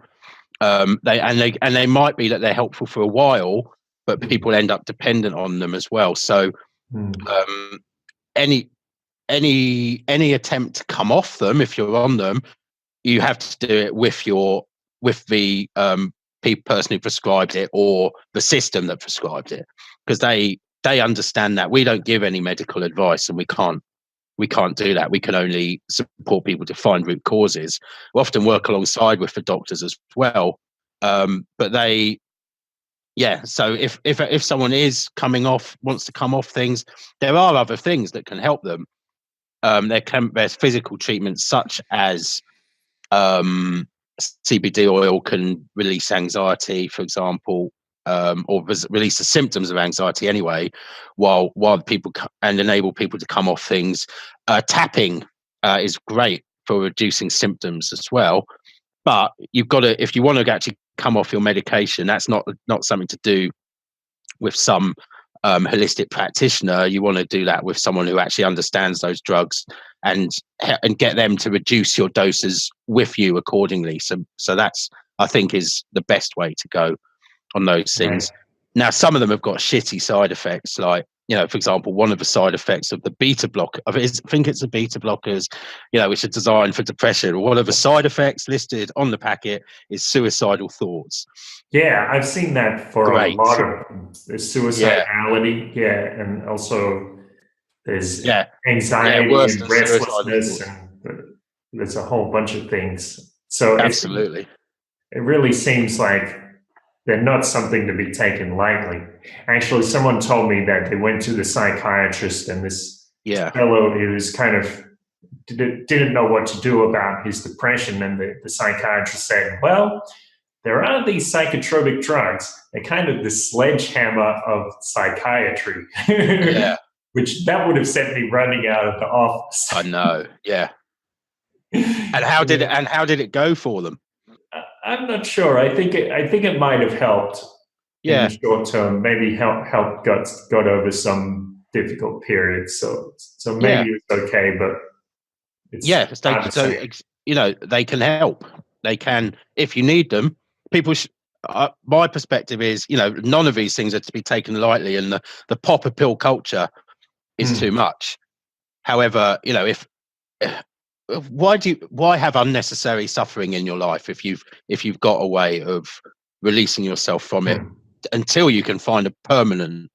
[SPEAKER 2] They might be that they're helpful for a while, but people end up dependent on them as well. So any attempt to come off them, if you're on them, you have to do it with the person who prescribed it, or the system that prescribed it, because they understand that we don't give any medical advice, and we can't do that. We can only support people to find root causes. We often work alongside with the doctors as well. But so if someone wants to come off things, there are other things that can help them. There's physical treatments such as CBD oil can release anxiety, for example, or release the symptoms of anxiety anyway, while people and enable people to come off things. Tapping is great for reducing symptoms as well, but you've got to, if you want to actually come off your medication, that's not something to do with some holistic practitioner. You want to do that with someone who actually understands those drugs, and get them to reduce your doses with you accordingly. So that's, I think, is the best way to go on those things. Right. Now, some of them have got shitty side effects, like, for example, one of the side effects of the beta block, I think it's the beta blockers, which are designed for depression. One of the side effects listed on the packet is suicidal thoughts.
[SPEAKER 1] Yeah, I've seen that for a lot of things. There's suicidality, and also there's anxiety and restlessness, and there's a whole bunch of things. So
[SPEAKER 2] absolutely,
[SPEAKER 1] it really seems like they're not something to be taken lightly. Actually, someone told me that they went to the psychiatrist, and this fellow who's kind of didn't know what to do about his depression, and the psychiatrist said, well, there are these psychotropic drugs. They're kind of the sledgehammer of psychiatry. Which that would have sent me running out of the office.
[SPEAKER 2] I know, yeah. And how did it go for them?
[SPEAKER 1] I'm not sure. I think it might have helped in the short term. Maybe helped got over some difficult periods. So maybe it's okay, but it's they can help. They can, if you need them. People. My perspective is, none of these things are to be taken lightly, and the popper pill culture is too much. However, why have unnecessary suffering in your life if you've got a way of releasing yourself from it until you can find a permanent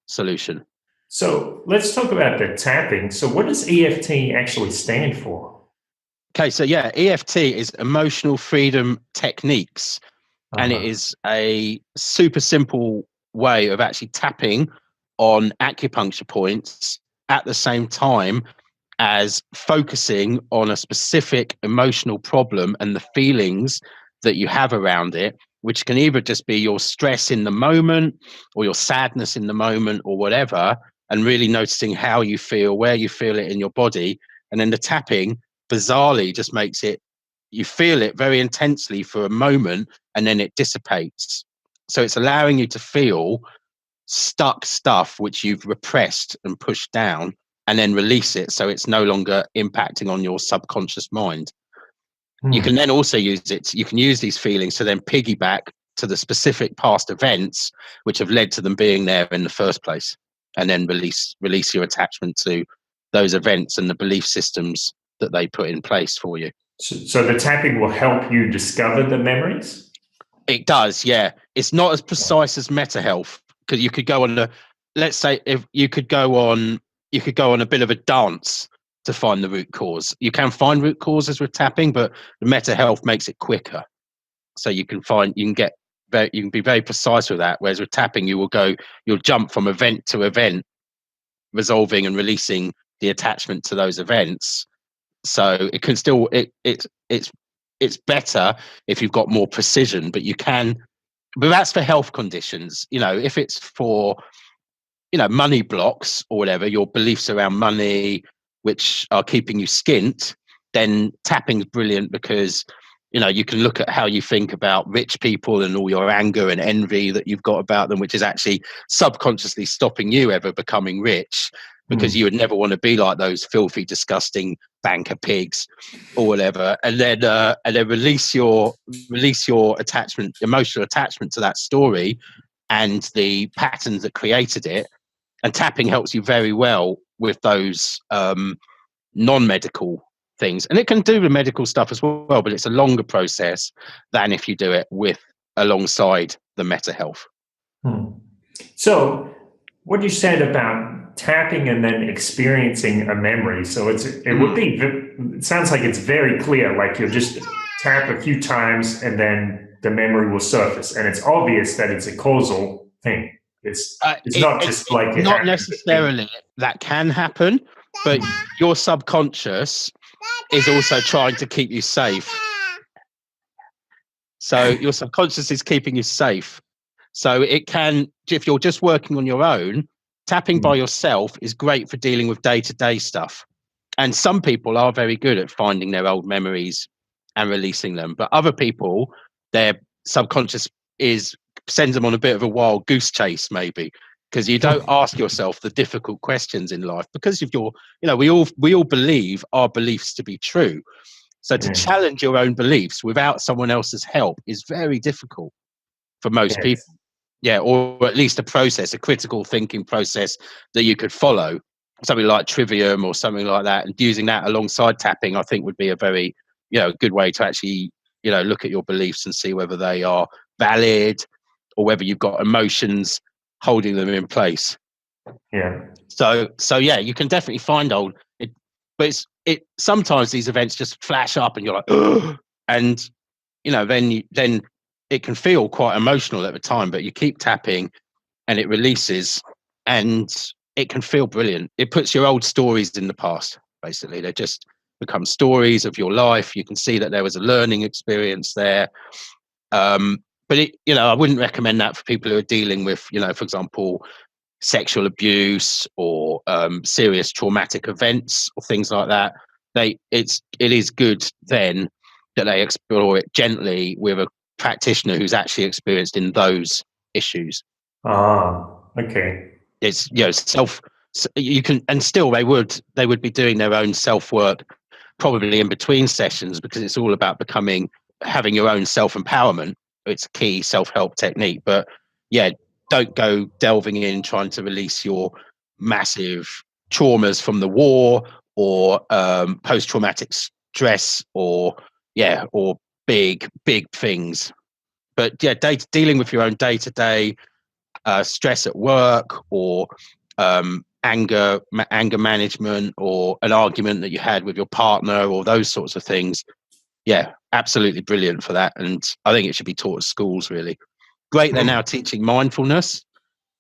[SPEAKER 1] solution? So let's talk about the tapping. So what does EFT actually stand for?
[SPEAKER 2] Okay, so EFT is emotional freedom techniques, and it is a super simple way of actually tapping on acupuncture points at the same time as focusing on a specific emotional problem and the feelings that you have around it, which can either just be your stress in the moment or your sadness in the moment or whatever, and really noticing how you feel, where you feel it in your body. And then the tapping bizarrely just makes it, you feel it very intensely for a moment and then it dissipates. So it's allowing you to feel stuck stuff which you've repressed and pushed down, and then release it, so it's no longer impacting on your subconscious mind. You can then also use these feelings to then piggyback to the specific past events which have led to them being there in the first place, and then release your attachment to those events and the belief systems that they put in place for you.
[SPEAKER 1] So the tapping will help you discover the memories?
[SPEAKER 2] It does, yeah. It's not as precise as Meta Health, because you could go on let's say if you could go on a bit of a dance to find the root cause. You can find root causes with tapping, but the Meta Health makes it quicker. So you can be very precise with that. Whereas with tapping, you'll jump from event to event, resolving and releasing the attachment to those events. So it can still it's better if you've got more precision, but that's for health conditions. If it's for money blocks or whatever, your beliefs around money which are keeping you skint, then tapping's brilliant, because you can look at how you think about rich people and all your anger and envy that you've got about them, which is actually subconsciously stopping you ever becoming rich, because you would never want to be like those filthy, disgusting banker pigs or whatever. And then release your attachment, emotional attachment to that story and the patterns that created it. And tapping helps you very well with those non-medical things, and it can do the medical stuff as well, but it's a longer process than if you do it alongside the Meta Health.
[SPEAKER 3] So what you said about tapping and then experiencing a memory, so it sounds like it's very clear, like you'll just tap a few times and then the memory will surface, and it's obvious that it's a causal thing. It's not just like
[SPEAKER 2] not necessarily that can happen, but your subconscious is also trying to keep you safe. So your subconscious is keeping you safe. So it can, if you're just working on your own, tapping by yourself is great for dealing with day-to-day stuff. And some people are very good at finding their old memories and releasing them. But other people, their subconscious sends them on a bit of a wild goose chase, maybe, because you don't ask yourself the difficult questions in life, because of we all believe our beliefs to be true. So to challenge your own beliefs without someone else's help is very difficult for most people. Yeah, or at least a critical thinking process that you could follow, something like Trivium or something like that, and using that alongside tapping, I think would be a very, good way to actually, look at your beliefs and see whether they are valid or whether you've got emotions holding them in place.
[SPEAKER 3] Yeah.
[SPEAKER 2] So yeah, you can definitely find but sometimes these events just flash up and you're like, ugh! And then it can feel quite emotional at the time, but you keep tapping and it releases, and it can feel brilliant. It puts your old stories in the past, basically. They just become stories of your life. You can see that there was a learning experience there. But I wouldn't recommend that for people who are dealing with, for example, sexual abuse or serious traumatic events or things like that. It is good then that they explore it gently with a practitioner who's actually experienced in those issues.
[SPEAKER 3] Okay.
[SPEAKER 2] It's you can, and still they would be doing their own self work probably in between sessions, because it's all about having your own self empowerment. It's a key self help technique, but yeah, don't go delving in trying to release your massive traumas from the war or post traumatic stress or big things. But yeah, dealing with your own day-to-day stress at work or anger management or an argument that you had with your partner or those sorts of things. Yeah, absolutely brilliant for that. And I think it should be taught at schools, really. Great, they're now teaching mindfulness.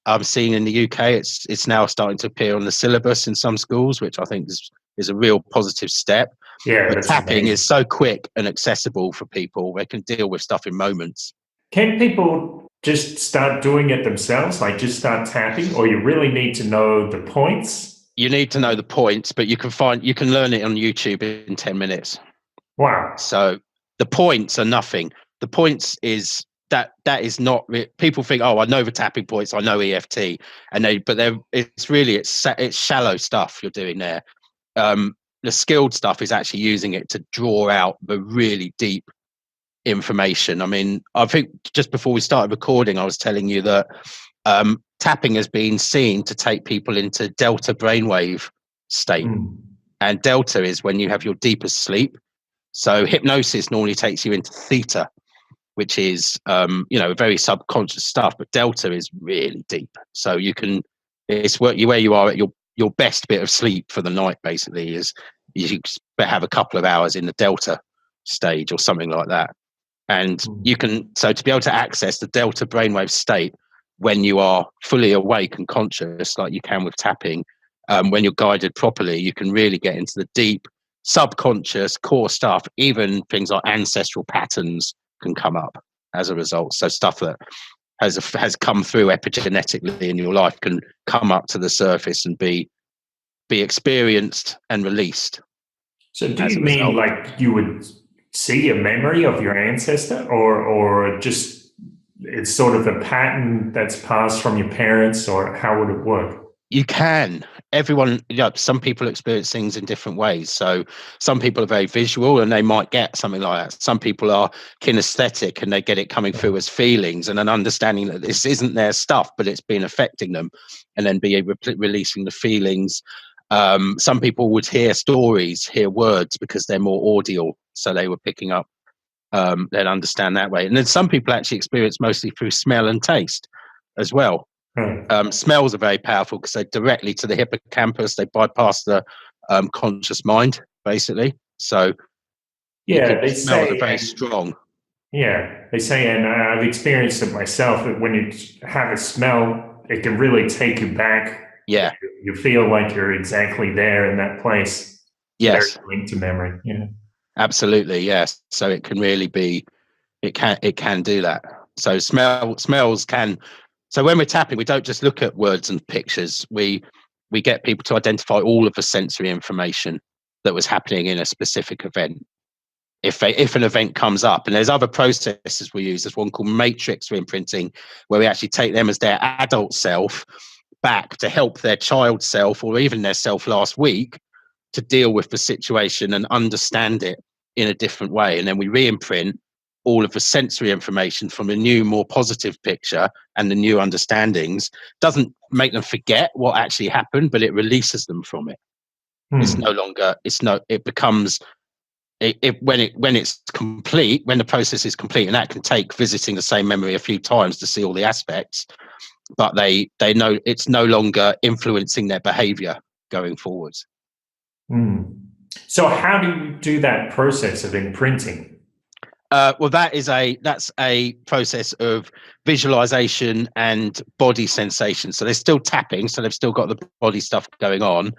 [SPEAKER 2] I'm seeing in the UK, it's now starting to appear on the syllabus in some schools, which I think is a real positive step.
[SPEAKER 3] Yeah,
[SPEAKER 2] but tapping is so quick and accessible for people. They can deal with stuff in moments.
[SPEAKER 3] Can people just start doing it themselves, like just start tapping, or you really need to know the points?
[SPEAKER 2] You need to know the points, but you can learn it on YouTube in 10 minutes.
[SPEAKER 3] Wow. So
[SPEAKER 2] the points are nothing. The points is that is not, people think, oh, I know the tapping points, I know EFT, it's shallow stuff you're doing there. The skilled stuff is actually using it to draw out the really deep information. I mean, I think just before we started recording, I was telling you that tapping has been seen to take people into delta brainwave state. And delta is when you have your deepest sleep. So hypnosis normally takes you into theta, which is very subconscious stuff, but delta is really deep. So it's where you are at your best bit of sleep for the night. Basically, is you have a couple of hours in the delta stage or something like that, and to be able to access the delta brainwave state when you are fully awake and conscious, like you can with tapping, when you're guided properly, you can really get into the deep subconscious core stuff. Even things like ancestral patterns can come up as a result. So stuff that has come through epigenetically in your life can come up to the surface and be experienced and released.
[SPEAKER 3] So do you mean like you would see a memory of your ancestor, or just it's sort of a pattern that's passed from your parents, or how would it work?
[SPEAKER 2] You can. Some people experience things in different ways. So some people are very visual and they might get something like that. Some people are kinesthetic and they get it coming through as feelings and an understanding that this isn't their stuff, but it's been affecting them, and then releasing the feelings. Some people would hear stories, hear words, because they're more audial. So they were picking up, they'd understand that way. And then some people actually experience mostly through smell and taste as well. Smells are very powerful because they're directly to the hippocampus. They bypass the conscious mind, basically. So
[SPEAKER 3] they
[SPEAKER 2] smells
[SPEAKER 3] say
[SPEAKER 2] are very strong.
[SPEAKER 3] Yeah, they say, and I've experienced it myself, that when you have a smell, it can really take you back.
[SPEAKER 2] Yeah.
[SPEAKER 3] You feel like you're exactly there in that place.
[SPEAKER 2] Yes.
[SPEAKER 3] Very linked to memory. Yeah.
[SPEAKER 2] Absolutely, yes. So it can really be, it can do that. So smells can. So when we're tapping, we don't just look at words and pictures. We get people to identify all of the sensory information that was happening in a specific event. If an event comes up, and there's other processes we use. There's one called matrix reimprinting, where we actually take them as their adult self back to help their child self, or even their self last week, to deal with the situation and understand it in a different way. And then we re-imprint all of the sensory information from a new, more positive picture and the new understandings. Doesn't make them forget what actually happened, but it releases them from it. It's no longer, it becomes, when it's complete, when the process is complete, and that can take visiting the same memory a few times to see all the aspects, but they know it's no longer influencing their behavior going forwards.
[SPEAKER 3] So how do you do that process of imprinting?
[SPEAKER 2] Well, that's a process of visualization and body sensation. So they're still tapping, so they've still got the body stuff going on.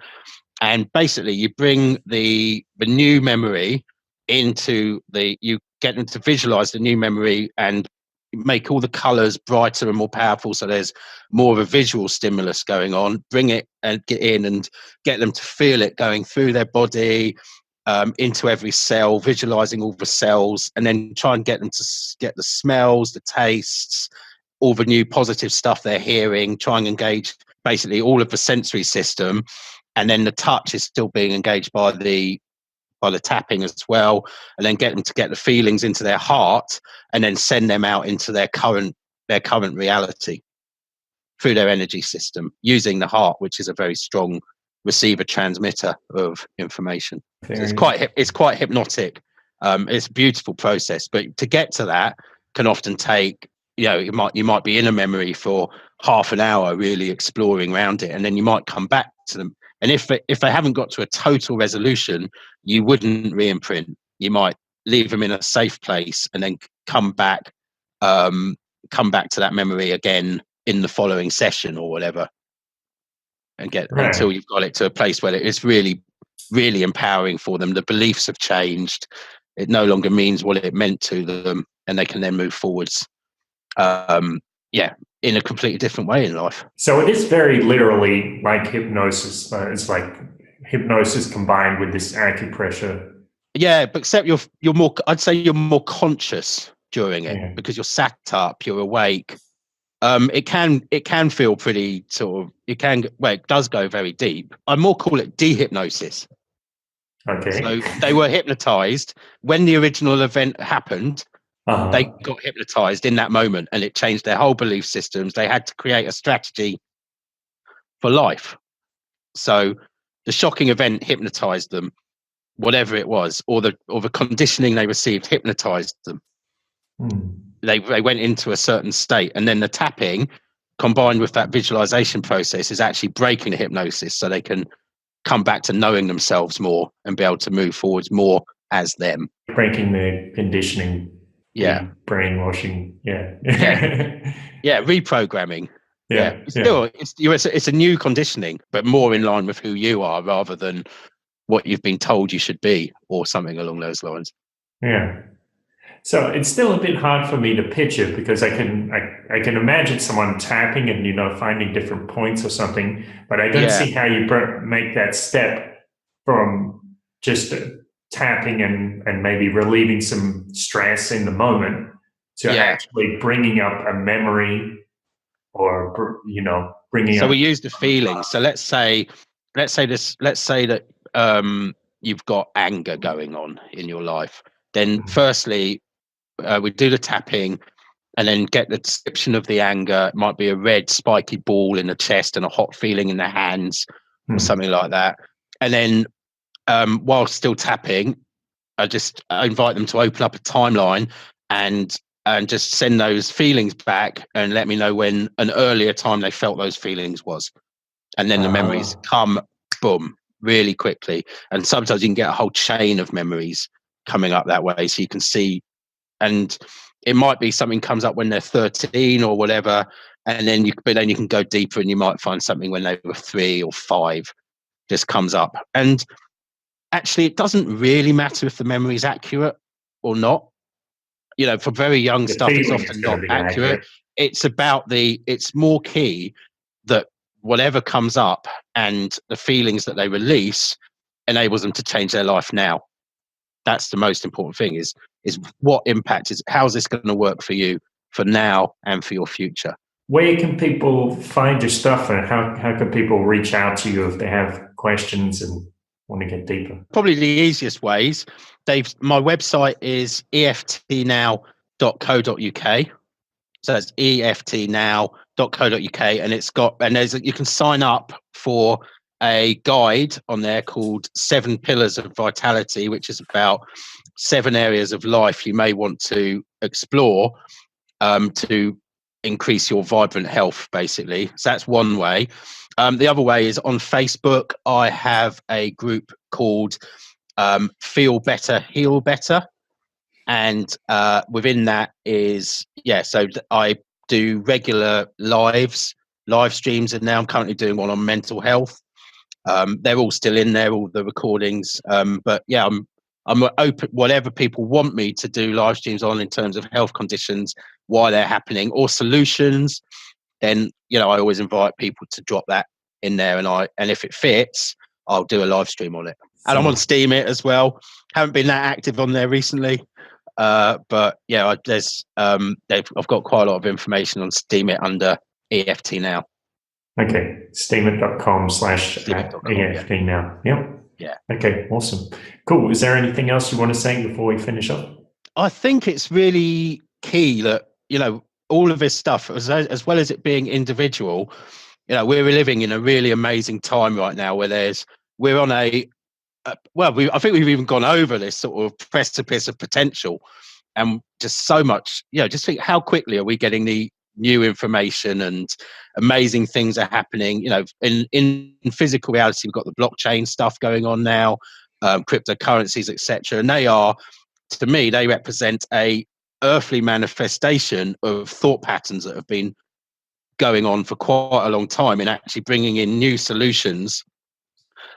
[SPEAKER 2] And basically, you bring the new memory you get them to visualize the new memory and make all the colors brighter and more powerful. So there's more of a visual stimulus going on. Bring it and get in and get them to feel it going through their body, into every cell, visualizing all the cells, and then try and get them to get the smells, the tastes, all the new positive stuff they're hearing. Try and engage basically all of the sensory system, and then the touch is still being engaged by the tapping as well, and then get them to get the feelings into their heart, and then send them out into their current reality through their energy system, using the heart, which is a very strong receiver transmitter of information. So it's quite hypnotic. It's a beautiful process, but to get to that can often take, you might be in a memory for half an hour really exploring around it, and then you might come back to them. And if they haven't got to a total resolution, you wouldn't re-imprint. You might leave them in a safe place and then come back to that memory again in the following session or whatever, and until you've got it to a place where it is really, really empowering for them. The beliefs have changed. It no longer means what it meant to them, and they can then move forwards. In a completely different way in life.
[SPEAKER 3] So it is very literally like hypnosis. It's like hypnosis combined with this acupressure.
[SPEAKER 2] Yeah, but except you're more. I'd say you're more conscious during it because you're sat up, you're awake. It can feel pretty sort of. It does go very deep. I more call it dehypnosis.
[SPEAKER 3] Okay.
[SPEAKER 2] So they were hypnotized when the original event happened. They got hypnotized in that moment, and it changed their whole belief systems. They had to create a strategy for life. So the shocking event hypnotized them, whatever it was, or the conditioning they received hypnotized them. they went into a certain state, and then the tapping combined with that visualization process is actually breaking the hypnosis so they can come back to knowing themselves more and be able to move forwards more as them.
[SPEAKER 3] Breaking the conditioning,
[SPEAKER 2] Yeah.
[SPEAKER 3] the brainwashing. Yeah.
[SPEAKER 2] Yeah, reprogramming.
[SPEAKER 3] Yeah.
[SPEAKER 2] It's a new conditioning, but more in line with who you are rather than what you've been told you should be or something along those lines.
[SPEAKER 3] Yeah. So it's still a bit hard for me to picture, because I can imagine someone tapping and, you know, finding different points or something, but I don't see how you make that step from just tapping and maybe relieving some stress in the moment to actually bringing up a memory, or, you know, bringing
[SPEAKER 2] So
[SPEAKER 3] up.
[SPEAKER 2] we use the feeling. So let's say that you've got anger going on in your life. Then firstly, we do the tapping and then get the description of the anger. It might be a red spiky ball in the chest and a hot feeling in the hands or something like that. And then while still tapping, I invite them to open up a timeline and just send those feelings back and let me know when an earlier time they felt those feelings was. And then the memories come, boom, really quickly. And sometimes you can get a whole chain of memories coming up that way. So you can see, and it might be something comes up when they're 13 or whatever. And then you can go deeper and you might find something when they were 3 or 5 just comes up. And actually, it doesn't really matter if the memory is accurate or not. You know, for very young stuff, it's often not accurate. It's more key that whatever comes up and the feelings that they release enables them to change their life now. That's the most important thing is what impact how's this going to work for you for now and for your future.
[SPEAKER 3] Where can people find your stuff, and how can people reach out to you if they have questions and want to get deeper?
[SPEAKER 2] Probably the easiest ways, my website is eftnow.co.uk. So that's eftnow.co.uk, and you can sign up for a guide on there called 7 Pillars of Vitality, which is about 7 areas of life you may want to explore to increase your vibrant health, basically. So that's one way. The other way is on Facebook. I have a group called Feel Better, Heal Better. And within that is, so I do regular live streams, and now I'm currently doing one on mental health. They're all still in there, all the recordings. But yeah, I'm open, whatever people want me to do live streams on in terms of health conditions, why they're happening, or solutions. Then, you know, I always invite people to drop that in there, and if it fits, I'll do a live stream on it. And I'm on Steam it as well. Haven't been that active on there recently. But yeah, I've got quite a lot of information on Steam it under EFT Now.
[SPEAKER 3] Okay, steamit.com/EFT Now. Yep.
[SPEAKER 2] Yeah.
[SPEAKER 3] Okay, awesome. Cool. Is there anything else you want to say before we finish up?
[SPEAKER 2] I think it's really key that, you know, all of this stuff, as well as it being individual, you know, we're living in a really amazing time right now where we're on I think we've even gone over this sort of precipice of potential, and just so much, you know, just think how quickly are we getting the new information and amazing things are happening. You know, in physical reality, we've got the blockchain stuff going on now, cryptocurrencies, etc. And to me, they represent a earthly manifestation of thought patterns that have been going on for quite a long time, in actually bringing in new solutions.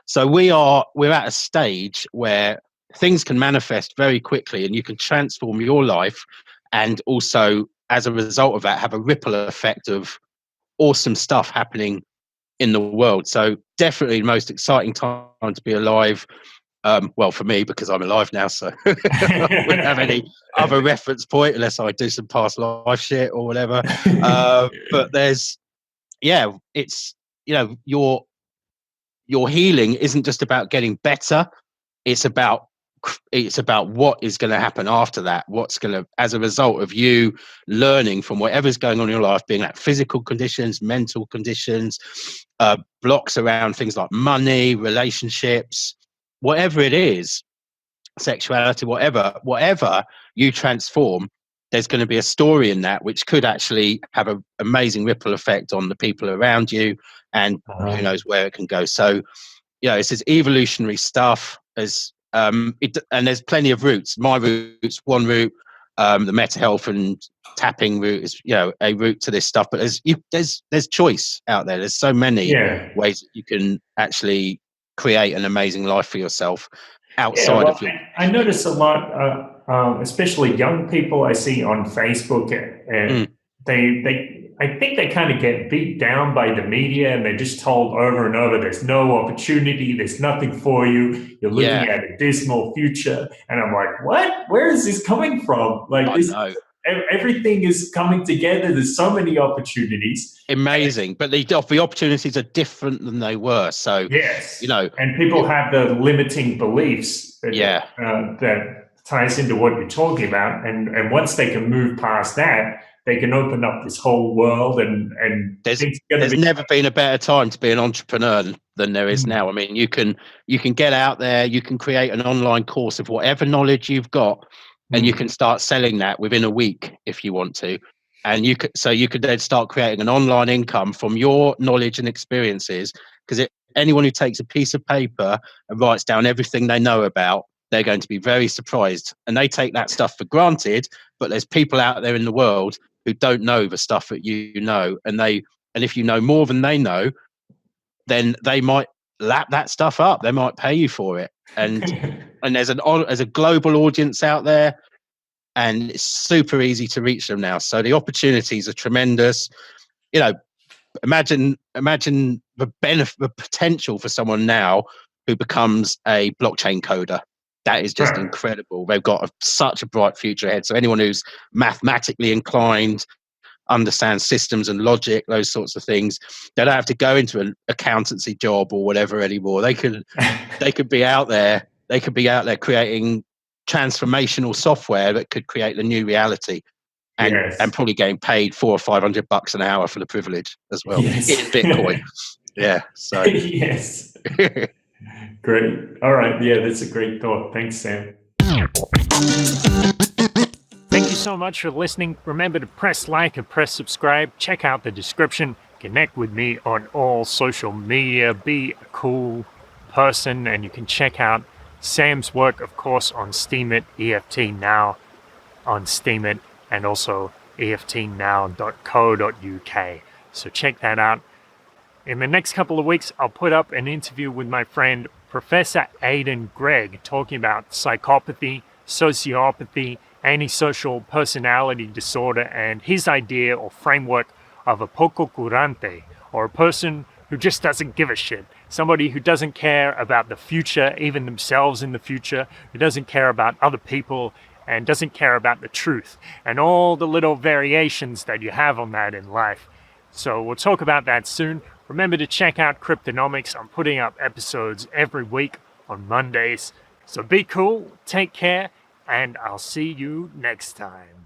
[SPEAKER 2] So we're at a stage where things can manifest very quickly, and you can transform your life, and also as a result of that have a ripple effect of awesome stuff happening in the world. So definitely the most exciting time to be alive. Well, for me, because I'm alive now, so I wouldn't have any other reference point unless I do some past life shit or whatever. But it's, you know, your healing isn't just about getting better. It's about what is going to happen after that. What's going to, as a result of you learning from whatever's going on in your life, being like physical conditions, mental conditions, blocks around things like money, relationships, whatever it is, sexuality, whatever you transform, there's going to be a story in that which could actually have an amazing ripple effect on the people around you, and who knows where it can go. So, it's this evolutionary stuff. As and there's plenty of routes. My route's one route. The meta health and tapping route is, a route to this stuff. But there's choice out there. There's so many ways that you can actually create an amazing life for yourself outside of your.
[SPEAKER 3] I notice a lot, especially young people I see on Facebook, and I think they kind of get beat down by the media, and they're just told over and over, there's no opportunity, there's nothing for you, you're looking at a dismal future. And I'm like, what? Where is this coming from? Like, everything is coming together. There's so many opportunities.
[SPEAKER 2] Amazing. But the opportunities are different than they were. So,
[SPEAKER 3] and people have the limiting beliefs that ties into what you're talking about. And once they can move past that, they can open up this whole world, and
[SPEAKER 2] there's never been a better time to be an entrepreneur than there is now. I mean, you can get out there, you can create an online course of whatever knowledge you've got, and you can start selling that within a week if you want to. And you could then start creating an online income from your knowledge and experiences, because anyone who takes a piece of paper and writes down everything they know about, they're going to be very surprised. And they take that stuff for granted, but there's people out there in the world who don't know the stuff that you know, and if you know more than they know, then they might lap that stuff up. They might pay you for it, and there's a global audience out there, and it's super easy to reach them now. So the opportunities are tremendous. Imagine the potential for someone now who becomes a blockchain coder. That is just incredible. They've got such a bright future ahead. So anyone who's mathematically inclined, understands systems and logic, those sorts of things, they don't have to go into an accountancy job or whatever anymore. They could be out there. They could be out there creating transformational software that could create the new reality, and probably getting paid $400 or $500 an hour for the privilege as well in Bitcoin. So
[SPEAKER 3] yes. Great. All right. Yeah, that's a great thought. Thanks, Sam.
[SPEAKER 1] Thank you so much for listening. Remember to press like and press subscribe. Check out the description. Connect with me on all social media. Be a cool person, and you can check out Sam's work, of course, on Steemit, EFT Now on Steemit, and also eftnow.co.uk. So check that out. In the next couple of weeks, I'll put up an interview with my friend Professor Aidan Gregg, talking about psychopathy, sociopathy, antisocial personality disorder, and his idea or framework of a poco curante, or a person who just doesn't give a shit. Somebody who doesn't care about the future, even themselves in the future, who doesn't care about other people, and doesn't care about the truth, and all the little variations that you have on that in life. So we'll talk about that soon. Remember to check out Cryptonomics. I'm putting up episodes every week on Mondays. So be cool, take care, and I'll see you next time.